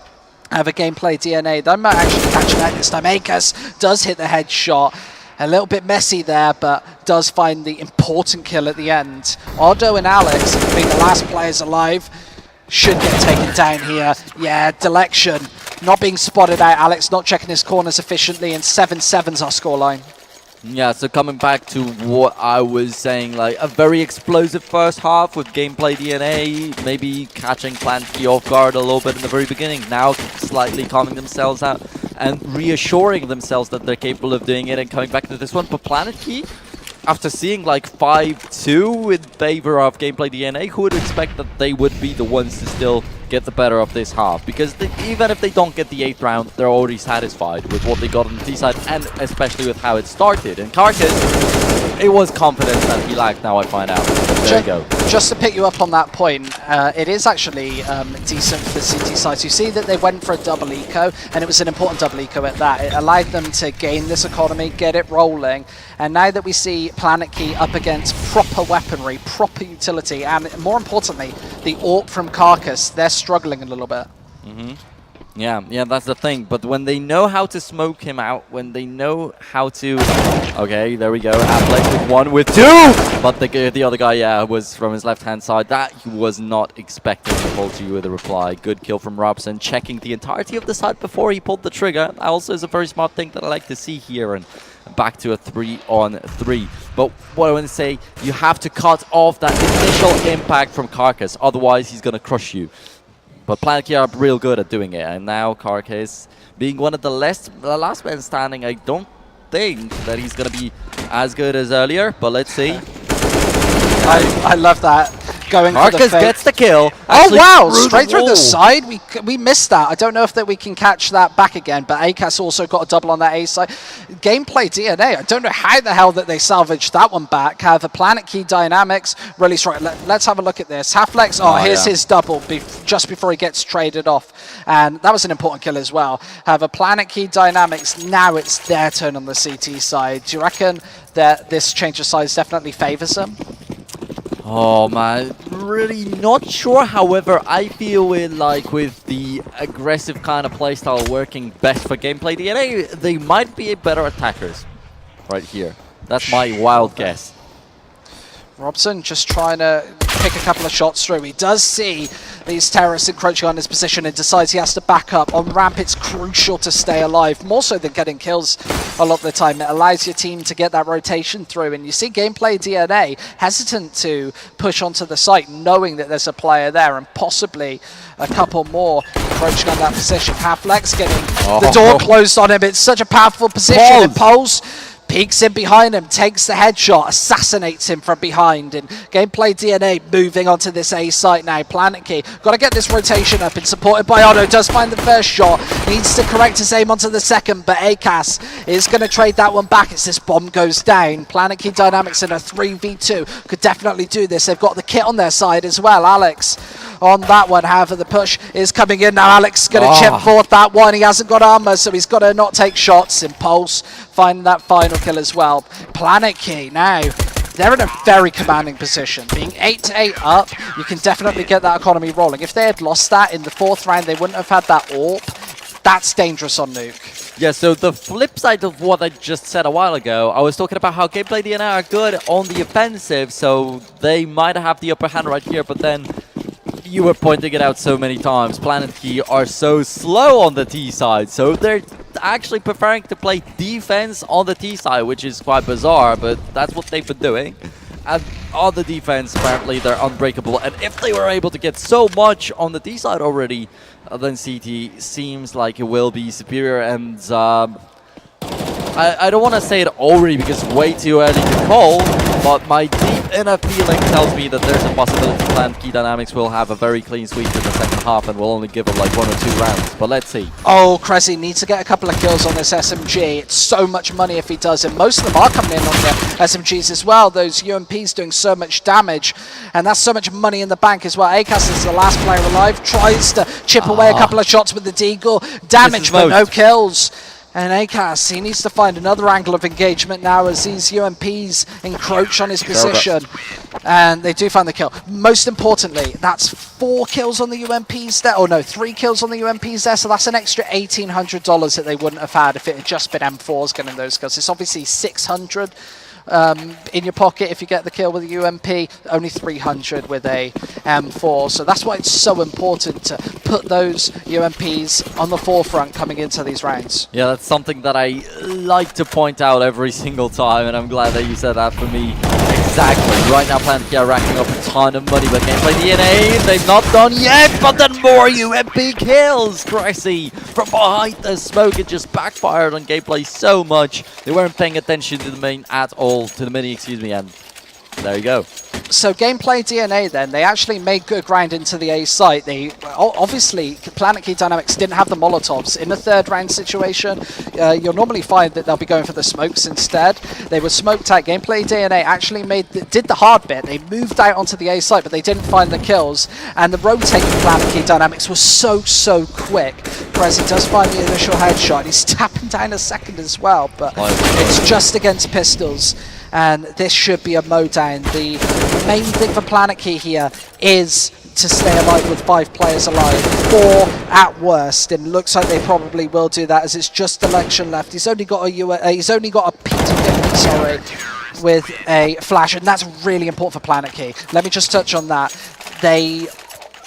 of a gameplay DNA. They might actually catch that this time. Akers does hit the headshot. A little bit messy there, but does find the important kill at the end. Odo and Alex, being the last players alive, should get taken down here. Yeah, Delection not being spotted out. Alex not checking his corners efficiently, and 7-7's our scoreline. Yeah, so coming back to what I was saying, like a very explosive first half with gameplay DNA, maybe catching Planetkey off guard a little bit in the very beginning, now slightly calming themselves out and reassuring themselves that they're capable of doing it and coming back to this one. But Planetkey, after seeing like 5-2 in favor of gameplay DNA, who would expect that they would be the ones to still get the better of this half? Because even if they don't get the 8th round, they're already satisfied with what they got on the T side, and especially with how it started. And Carcass, it was confidence that he lacked, now I find out. There you go. Just to pick you up on that point, it is actually decent for the CT side. You see that they went for a double eco, and it was an important double eco at that. It allowed them to gain this economy, get it rolling, and now that we see Planetkey up against proper weaponry, proper utility, and more importantly, the AWP from Carcass, they're struggling a little bit. Yeah, that's the thing. But when they know how to smoke him out, when they know how to... Okay, there we go. Halflex with 1 with 2! But the other guy, yeah, was from his left-hand side. That he was not expecting to pull to you with a reply. Good kill from Robson, checking the entirety of the side before he pulled the trigger. That also is a very smart thing that I like to see here. And back to a 3-on-3. But what I want to say, you have to cut off that initial impact from Carcass. Otherwise, he's going to crush you. But Planetkey are real good at doing it, and now Carcass, being one of the last men standing, I don't think that he's going to be as good as earlier, but let's see. I love that. Going Carcass for the fake. gets the kill. Oh wow, through straight through the wall. side. We missed that. I don't know if that we can catch that back again, but ACAS also got a double on that A side. Gameplay DNA, I don't know how the hell that they salvaged that one back. Have a Planetkey Dynamics really strong. Let's have a look at this. Halflex, here's his double just before he gets traded off. And that was an important kill as well. Have a Planetkey Dynamics, now it's their turn on the CT side. Do you reckon that this change of size definitely favors them? Oh man, really not sure. However, I feel with the aggressive kind of playstyle working best for gameplay DNA, they might be better attackers right here. That's my wild guess. Robson just trying to pick a couple of shots through. He does see these terrorists encroaching on his position and decides he has to back up. On ramp, it's crucial to stay alive, more so than getting kills a lot of the time. It allows your team to get that rotation through, and you see gameplay DNA hesitant to push onto the site, knowing that there's a player there and possibly a couple more encroaching on that position. Halflex getting the door closed on him. It's such a powerful position. Impulse peeks in behind him, takes the headshot, assassinates him from behind, and gameplay DNA moving onto this A site now. Planetkey got to get this rotation up and supported by Otto, does find the first shot, needs to correct his aim onto the second, but ACAS is going to trade that one back as this bomb goes down. Planetkey Dynamics in a 3v2 could definitely do this. They've got the kit on their side as well. Alex on that one, however, the push is coming in now. Alex is going to chip forth that one. He hasn't got armor, so he's got to not take shots. Impulse finding that final kill as well. Planetkey now, they're in a very commanding position. Being 8-8 up, you can definitely get that economy rolling. If they had lost that in the 4th round, they wouldn't have had that AWP. That's dangerous on Nuke. Yeah, so the flip side of what I just said a while ago, I was talking about how gameplay DNA are good on the offensive, so they might have the upper hand right here, but then you were pointing it out so many times. Planetkey are so slow on the T side, so they're actually preferring to play defense on the T side, which is quite bizarre, but that's what they've been doing. And on the defense, apparently they're unbreakable. And if they were able to get so much on the D side already, then CT seems like it will be superior. And I don't want to say it already because it's way too early to call, but my deep inner feeling tells me that there's a possibility Planetkey Dynamics will have a very clean sweep in the second half and will only give them like 1 or 2 rounds. But let's see. Oh, Cressy needs to get a couple of kills on this SMG. It's so much money if he does, and most of them are coming in on the SMGs as well. Those UMPs doing so much damage, and that's so much money in the bank as well. Acas is the last player alive, tries to chip away a couple of shots with the Deagle. Damage, but no kills. And Acas, he needs to find another angle of engagement now as these UMPs encroach on his position. And they do find the kill. Most importantly, that's 4 kills on the UMPs there. Oh no, 3 kills on the UMPs there. So that's an extra $1,800 that they wouldn't have had if it had just been M4s getting those kills. It's obviously 600 in your pocket if you get the kill with a UMP, only 300 with a M4. So that's why it's so important to put those UMPs on the forefront coming into these rounds. Yeah, that's something that I like to point out every single time, and I'm glad that you said that for me. Exactly. Right now, Planetkey are racking up a ton of money, but GameplayDNA, they've not done yet, but then more UMP kills! Cressy from behind the smoke, it just backfired on Gameplay so much. They weren't paying attention to the main at all, to the mini, excuse me, and there you go. So GameplayDNA then, they actually made good ground into the A site. They obviously, Planetkey Dynamics didn't have the Molotovs. In the 3rd round situation, you'll normally find that they'll be going for the smokes instead. They were smoked out. GameplayDNA actually did the hard bit. They moved out onto the A site, but they didn't find the kills. And the rotating Planetkey Dynamics was so quick. Cressy does find the initial headshot. He's tapping down a second as well, but it's just against pistols. And this should be a mowdown. The main thing for Planetkey here is to stay alive with 5 players alive, 4 at worst, and looks like they probably will do that as it's just election left. He's only got a P250, sorry, with a flash, and that's really important for Planetkey. Let me just touch on that. They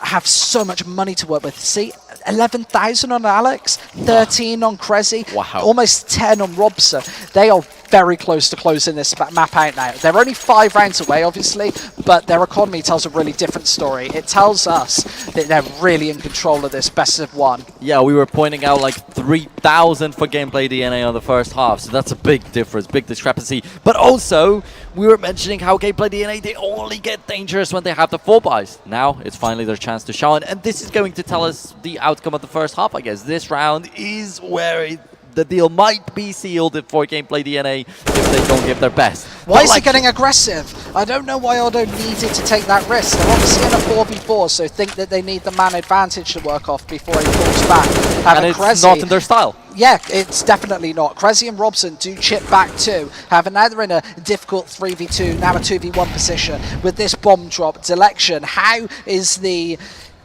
have so much money to work with. See, 11,000 on Alex, 13 on Cressy, almost 10 on Robson. They are very close to closing this map out now. They're only 5 rounds away, obviously, but their economy tells a really different story. It tells us that they're really in control of this best of 1. Yeah, we were pointing out like 3,000 for GameplayDNA on the first half, so that's a big difference, big discrepancy. But also, we were mentioning how GameplayDNA, they only get dangerous when they have the 4-buys. Now, it's finally their chance to shine, and this is going to tell us the outcome of the first half, I guess. This round is where the deal might be sealed for GameplayDNA if they don't give their best. Why is he getting aggressive? I don't know why Odo needed to take that risk. They're obviously in a 4v4, so think that they need the man advantage to work off before he pulls back. And it's not in their style. Yeah, it's definitely not. Cressy and Robson do chip back too. However, now they're in a difficult 3v2, now a 2v1 position with this bomb drop. Delection, how is the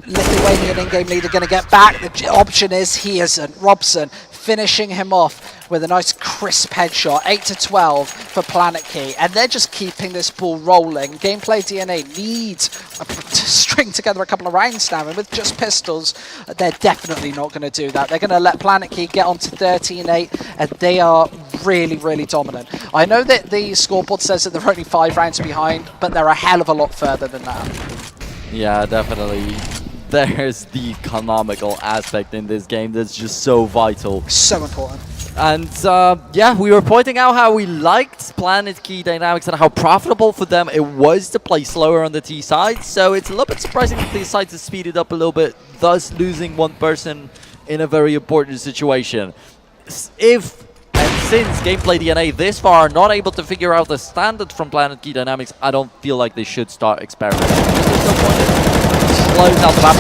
Lithuanian in-game leader going to get back? The option is he isn't. Robson finishing him off with a nice crisp headshot. 8-12 for Planetkey, and they're just keeping this ball rolling. GameplayDNA needs to string together a couple of rounds now, and with just pistols, they're definitely not going to do that. They're going to let Planetkey get on to 13-8, and they are really dominant. I know that the scoreboard says that they're only 5 rounds behind, but they're a hell of a lot further than that. Yeah, definitely. There's the economical aspect in this game that's just so vital. So important. And yeah, we were pointing out how we liked Planetkey Dynamics and how profitable for them it was to play slower on the T side. So it's a little bit surprising that they decided to speed it up a little bit, thus losing 1 person in a very important situation. If and since GameplayDNA this far are not able to figure out the standard from Planetkey Dynamics, I don't feel like they should start experimenting. There's no point in close out the map.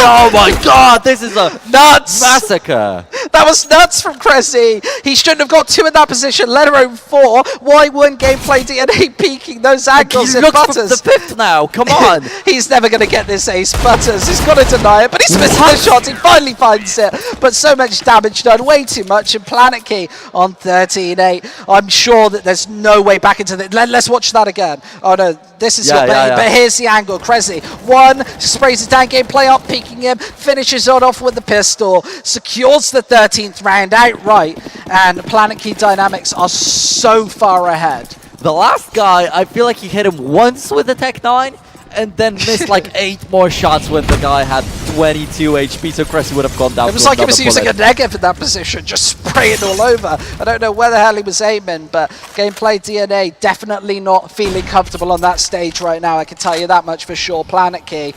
Oh my god, this is a nuts massacre. That was nuts from Cressy. He shouldn't have got 2 in that position, let alone 4. Why weren't GameplayDNA peeking those angles in Butters? The 5th now, come on. He's never going to get this ace. Butters, he's got to deny it, but he's missing the shot. He finally finds it, but so much damage done, way too much. And Planetkey on 13-8. I'm sure that there's no way back into the... Let's watch that again. Oh no, this is but here's the angle. Cressy, 1, sprays it down, gameplay up, peeking him, finishes it off with the pistol, secures the 13th round outright, and Planetkey Dynamics are so far ahead. The last guy, I feel like he hit him once with the Tech 9 and then missed like 8 more shots when the guy had 22 HP, so Cressy would have gone down. It was like he was using a negative in that position, just spraying all over. I don't know where the hell he was aiming, but GameplayDNA definitely not feeling comfortable on that stage right now. I can tell you that much for sure. Planetkey,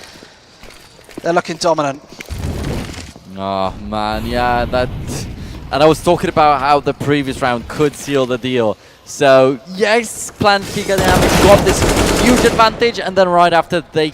they're looking dominant. Oh man, yeah, that. And I was talking about how the previous round could seal the deal. So yes, Planetkey got this huge advantage, and then right after they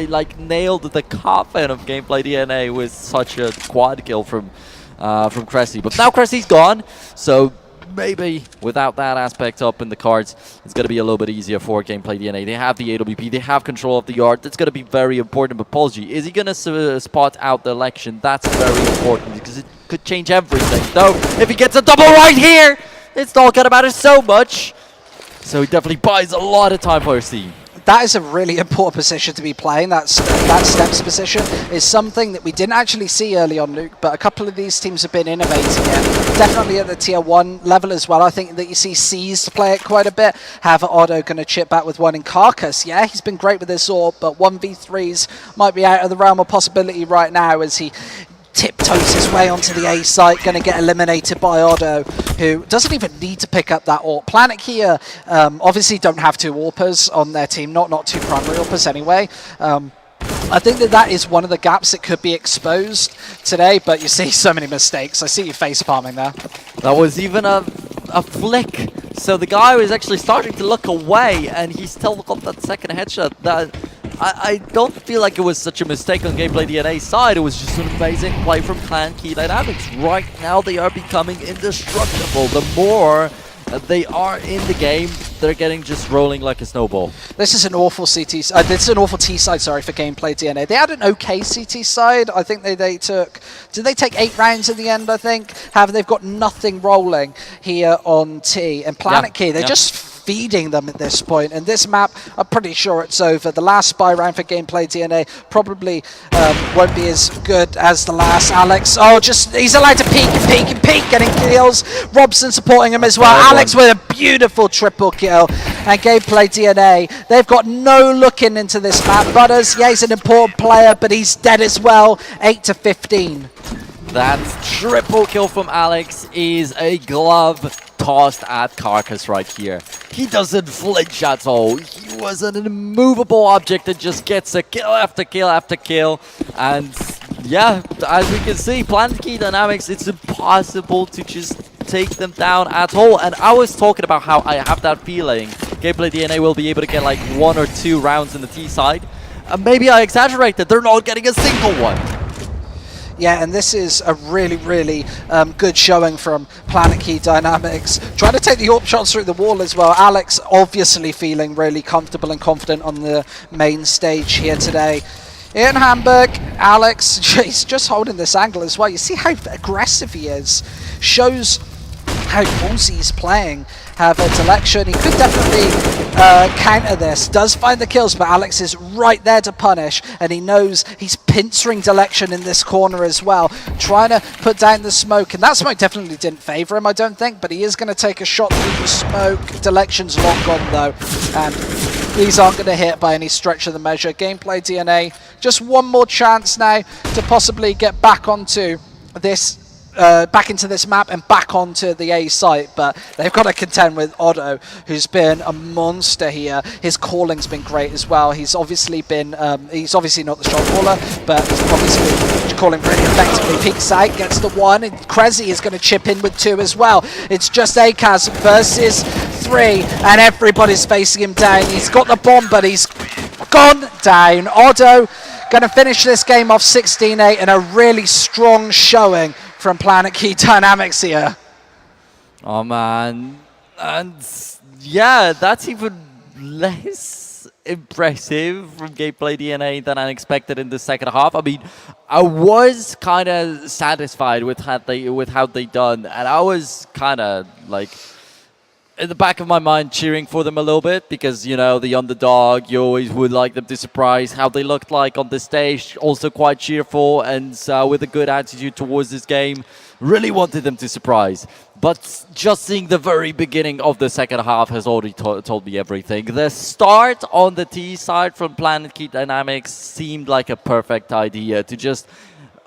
like nailed the coffin of GameplayDNA with such a quad kill from Cressy. But now Cressy's gone, so maybe without that aspect up in the cards, it's going to be a little bit easier for GameplayDNA. They have the AWP, they have control of the yard. That's going to be very important. But Polgy, is he going to spot out the election? That's very important because it could change everything. Though, if he gets a double right here, it's not going to matter so much. So he definitely buys a lot of time for his team. That is a really important position to be playing. That steps position is something that we didn't actually see early on, Luke, but a couple of these teams have been innovating it. Definitely at the tier 1 level as well. I think that you see Seized play it quite a bit. Have Otto going to chip back with one in Carcass. Yeah, he's been great with his AWP, but 1v3s might be out of the realm of possibility right now as he tiptoes his way onto the A site, going to get eliminated by Otto, who doesn't even need to pick up that AWP. Planetkey obviously don't have 2 AWPers on their team, not 2 primary AWPers anyway. I think that is one of the gaps that could be exposed today, but you see so many mistakes. I see you face palming there. That was even a flick. So the guy was actually starting to look away, and he still got that second headshot. That I don't feel like it was such a mistake on GameplayDNA's side. It was just an amazing play from Planetkey Dynamics. Right now, they are becoming indestructible. The more they are in the game, they're getting just rolling like a snowball. This is an awful CT. This is an awful T side. Sorry for GameplayDNA. They had an okay CT side. I think they took. Did they take 8 rounds in the end? I think. However, they've got nothing rolling here on T and Planetkey. They're just feeding them at this point, and this map, I'm pretty sure it's over. The last spy round for GameplayDNA probably won't be as good as the last. Alex, he's allowed to peek and peek and peek, getting kills. Robson supporting him as well. Alex with a beautiful triple kill, and GameplayDNA, they've got no looking into this map. Butters, yeah, he's an important player, but he's dead as well. 8-15. That triple kill from Alex is a glove tossed at Carcass right here. He doesn't flinch at all. He was an immovable object that just gets a kill after kill after kill. And yeah, as we can see, Planetkey Dynamics, it's impossible to just take them down at all. And I was talking about how I have that feeling GameplayDNA will be able to get like 1 or 2 rounds in the T side. Maybe I exaggerated. They're not getting a single one. Yeah, and this is a really, really good showing from Planetkey Dynamics. Trying to take the AWP shots through the wall as well. Alex obviously feeling really comfortable and confident on the main stage here today. In Hamburg, Alex, he's just holding this angle as well. You see how aggressive he is. Shows how ballsy he's playing. Have a selection. He could definitely counter this. Does find the kills, but Alex is right there to punish, and he knows he's pincering Delection in this corner as well, trying to put down the smoke, and that smoke definitely didn't favor him, I don't think, but he is going to take a shot through the smoke. Delection's long gone though, and these aren't going to hit by any stretch of the measure. GameplayDNA, just one more chance now to possibly get back onto this back into this map and back onto the A site, but they've got to contend with Otto, who's been a monster here. His calling's been great as well. He's obviously been, he's obviously not the shot caller, but he's obviously been calling really effectively. Peak site gets the 1, and Cressy is going to chip in with 2 as well. It's just Akaz versus 3, and everybody's facing him down. He's got the bomb, but he's gone down. Otto going to finish this game off 16-8 and a really strong showing from Planetkey Dynamics here. Oh man, and yeah, that's even less impressive from GameplayDNA than I expected in the second half. I mean, I was kind of satisfied with how they done, and I was kind of like in the back of my mind cheering for them a little bit because, you know, the underdog, you always would like them to surprise how they looked like on the stage. Also quite cheerful and with a good attitude towards this game. Really wanted them to surprise. But just seeing the very beginning of the second half has already told me everything. The start on the T side from Planetkey Dynamics seemed like a perfect idea to just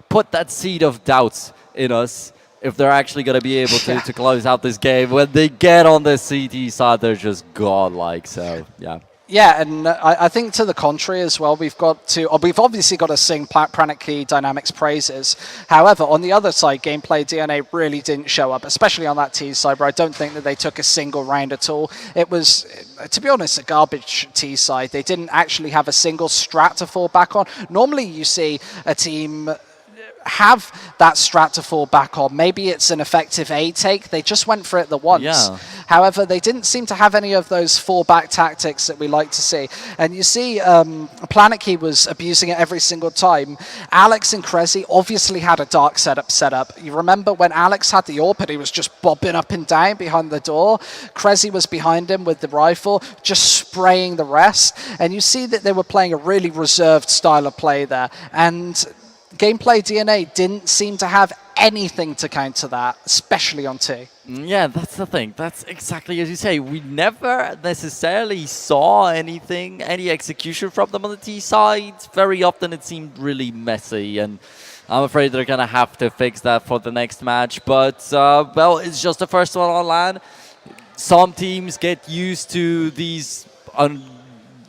put that seed of doubts in us if they're actually going to be able to close out this game. When they get on the CT side, they're just godlike. So, yeah. Yeah, and I think to the contrary as well, we've obviously got to sing Planetkey Dynamics praises. However, on the other side, GameplayDNA really didn't show up, especially on that T side, where I don't think that they took a single round at all. It was, to be honest, a garbage T side. They didn't actually have a single strat to fall back on. Normally you see a team have that strat to fall back on. Maybe it's an effective A take. They just went for it the once. Yeah. However, they didn't seem to have any of those fallback tactics that we like to see. And you see Planetkey was abusing it every single time. Alex and Krezi obviously had a dark setup set up. You remember when Alex had the AWP and he was just bobbing up and down behind the door? Krezi was behind him with the rifle, just spraying the rest. And you see that they were playing a really reserved style of play there. And GameplayDNA didn't seem to have anything to counter that, especially on T. Yeah, that's the thing. That's exactly as you say. We never necessarily saw anything, any execution from them on the T side. Very often it seemed really messy, and I'm afraid they're going to have to fix that for the next match. But, well, it's just the first one on LAN. Some teams get used to these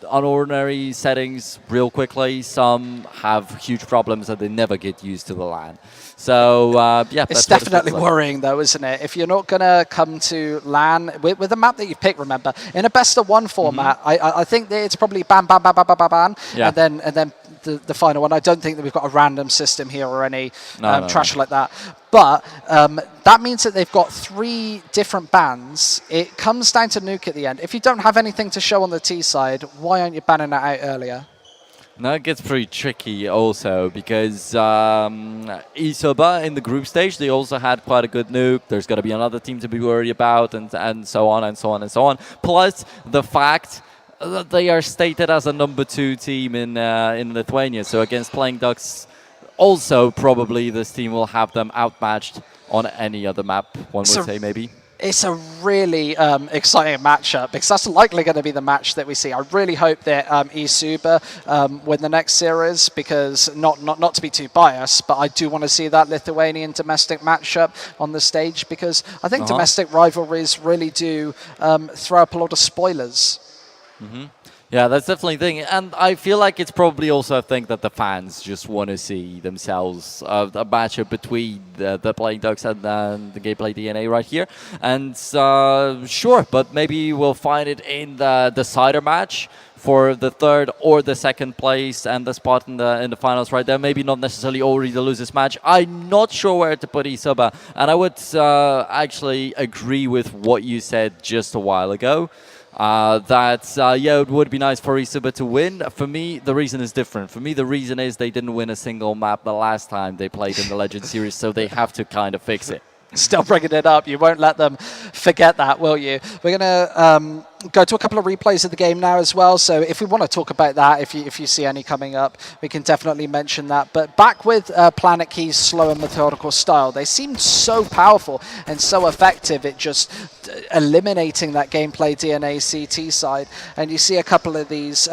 unordinary settings real quickly. Some have huge problems and they never get used to the LAN. So, yeah. It's definitely worrying, though, isn't it? If you're not going to come to LAN with a map that you pick, remember, in a best-of-1 format, I think that it's probably ban, ban, ban, ban, ban, ban, ban, and then the final one. I don't think that we've got a random system here or any trash like that. But that means that they've got 3 different bans. It comes down to nuke at the end. If you don't have anything to show on the T side, why aren't you banning that out earlier? Now it gets pretty tricky also because Isoba in the group stage, they also had quite a good nuke. There's going to be another team to be worried about and so on and so on and so on. Plus the fact that they are stated as a number 2 team in Lithuania. So against Playing Ducks, also probably this team will have them outmatched on any other map, one would say maybe. It's a really exciting matchup because that's likely going to be the match that we see. I really hope that Esports win the next series because not to be too biased, but I do want to see that Lithuanian domestic matchup on the stage because I think domestic rivalries really do throw up a lot of spoilers. Yeah, that's definitely a thing. And I feel like it's probably also a thing that the fans just want to see themselves, a matchup between the Playing Ducks and the GameplayDNA right here. And sure, but maybe we'll find it in the decider match for the 3rd or the 2nd place and the spot in the finals right there. Maybe not necessarily already to lose this match. I'm not sure where to put Isoba. And I would actually agree with what you said just a while ago. Yeah, it would be nice for Isoba to win. For me, the reason is different. For me, the reason is they didn't win a single map the last time they played in the Legend Series, so they have to kind of fix it. Still bringing it up. You won't let them forget that, will you? We're going to go to a couple of replays of the game now as well. So if we want to talk about that, if you see any coming up, we can definitely mention that. But back with Planetkey's slow and methodical style, they seemed so powerful and so effective at just eliminating that GameplayDNA CT side. And you see a couple of these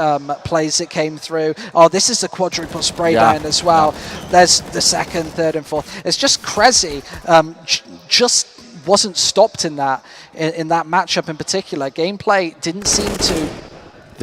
plays that came through. Oh, this is the quadruple spray down as well. There's the 2nd, 3rd, and 4th. It's just Krezi just wasn't stopped in that matchup in particular. Gameplay didn't seem to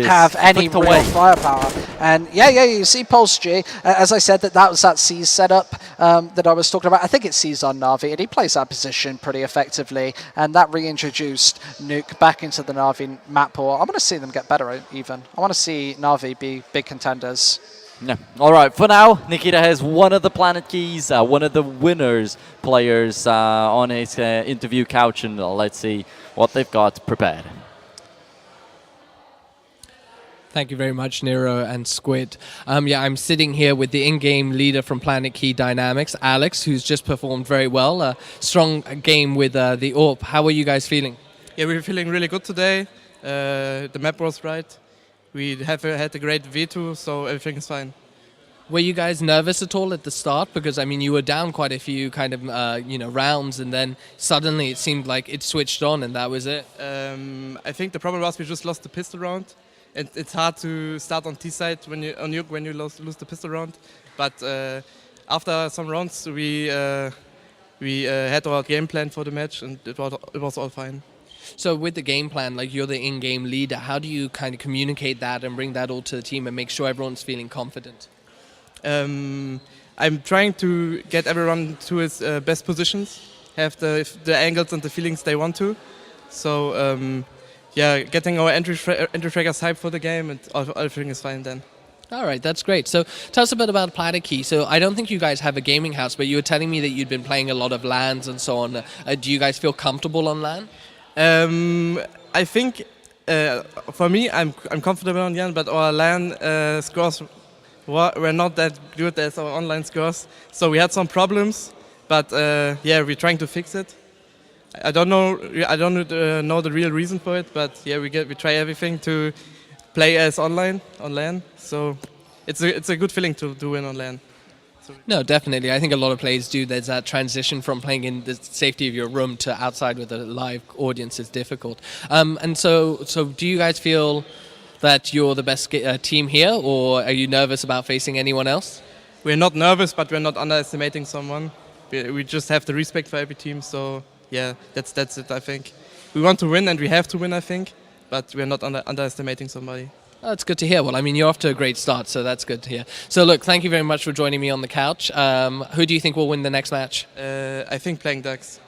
have any real firepower. And yeah, you see Pulse G. As I said, that was that C's setup that I was talking about. I think it's C's on Na'Vi, and he plays that position pretty effectively. And that reintroduced Nuke back into the Na'Vi map pool. I want to see them get better even. I want to see Na'Vi be big contenders. Yeah. All right. For now, Nikita has one of the Planetkeys, one of the winners players on his interview couch, and let's see what they've got prepared. Thank you very much, Nero and Squid. Yeah, I'm sitting here with the in-game leader from Planetkey Dynamics, Alex, who's just performed very well. A strong game with the AWP. How are you guys feeling? Yeah, we're feeling really good today. The map was right. We have had a great V2, so everything is fine. Were you guys nervous at all at the start? Because I mean, you were down quite a few kind of rounds, and then suddenly it seemed like it switched on, and that was it. I think the problem was we just lost the pistol round. It's hard to start on T side when you lose the pistol round. But after some rounds, we had our game plan for the match, and it was all fine. So with the game plan, like you're the in-game leader, how do you kind of communicate that and bring that all to the team and make sure everyone's feeling confident? I'm trying to get everyone to his best positions, have the angles and the feelings they want to. So yeah, getting our entry trackers hyped for the game, and everything is fine then. All right, that's great. So tell us a bit about Planetkey. So I don't think you guys have a gaming house, but you were telling me that you'd been playing a lot of LANs and so on. Do you guys feel comfortable on LAN? I think for me, I'm comfortable on LAN, but our LAN scores were not that good as our online scores. So we had some problems, but yeah, we're trying to fix it. I don't know the real reason for it, but yeah, we try everything to play as on LAN. So it's a good feeling to win on LAN. No, definitely. I think a lot of players do. There's that transition from playing in the safety of your room to outside with a live audience is difficult. And so do you guys feel that you're the best team here, or are you nervous about facing anyone else? We're not nervous, but we're not underestimating someone. We just have the respect for every team. So yeah, that's it. I think we want to win, and we have to win. I think, but we're not underestimating somebody. Oh, that's good to hear. Well, I mean, you're off to a great start, so that's good to hear. So look, thank you very much for joining me on the couch. Who do you think will win the next match? I think playing Ducks,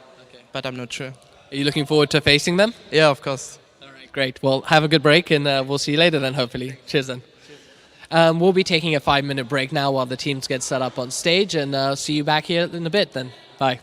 but I'm not sure. Are you looking forward to facing them? Yeah, of course. All right, great. Well, have a good break, and we'll see you later then, hopefully. Cheers then. We'll be taking a 5-minute break now while the teams get set up on stage, and see you back here in a bit then. Bye.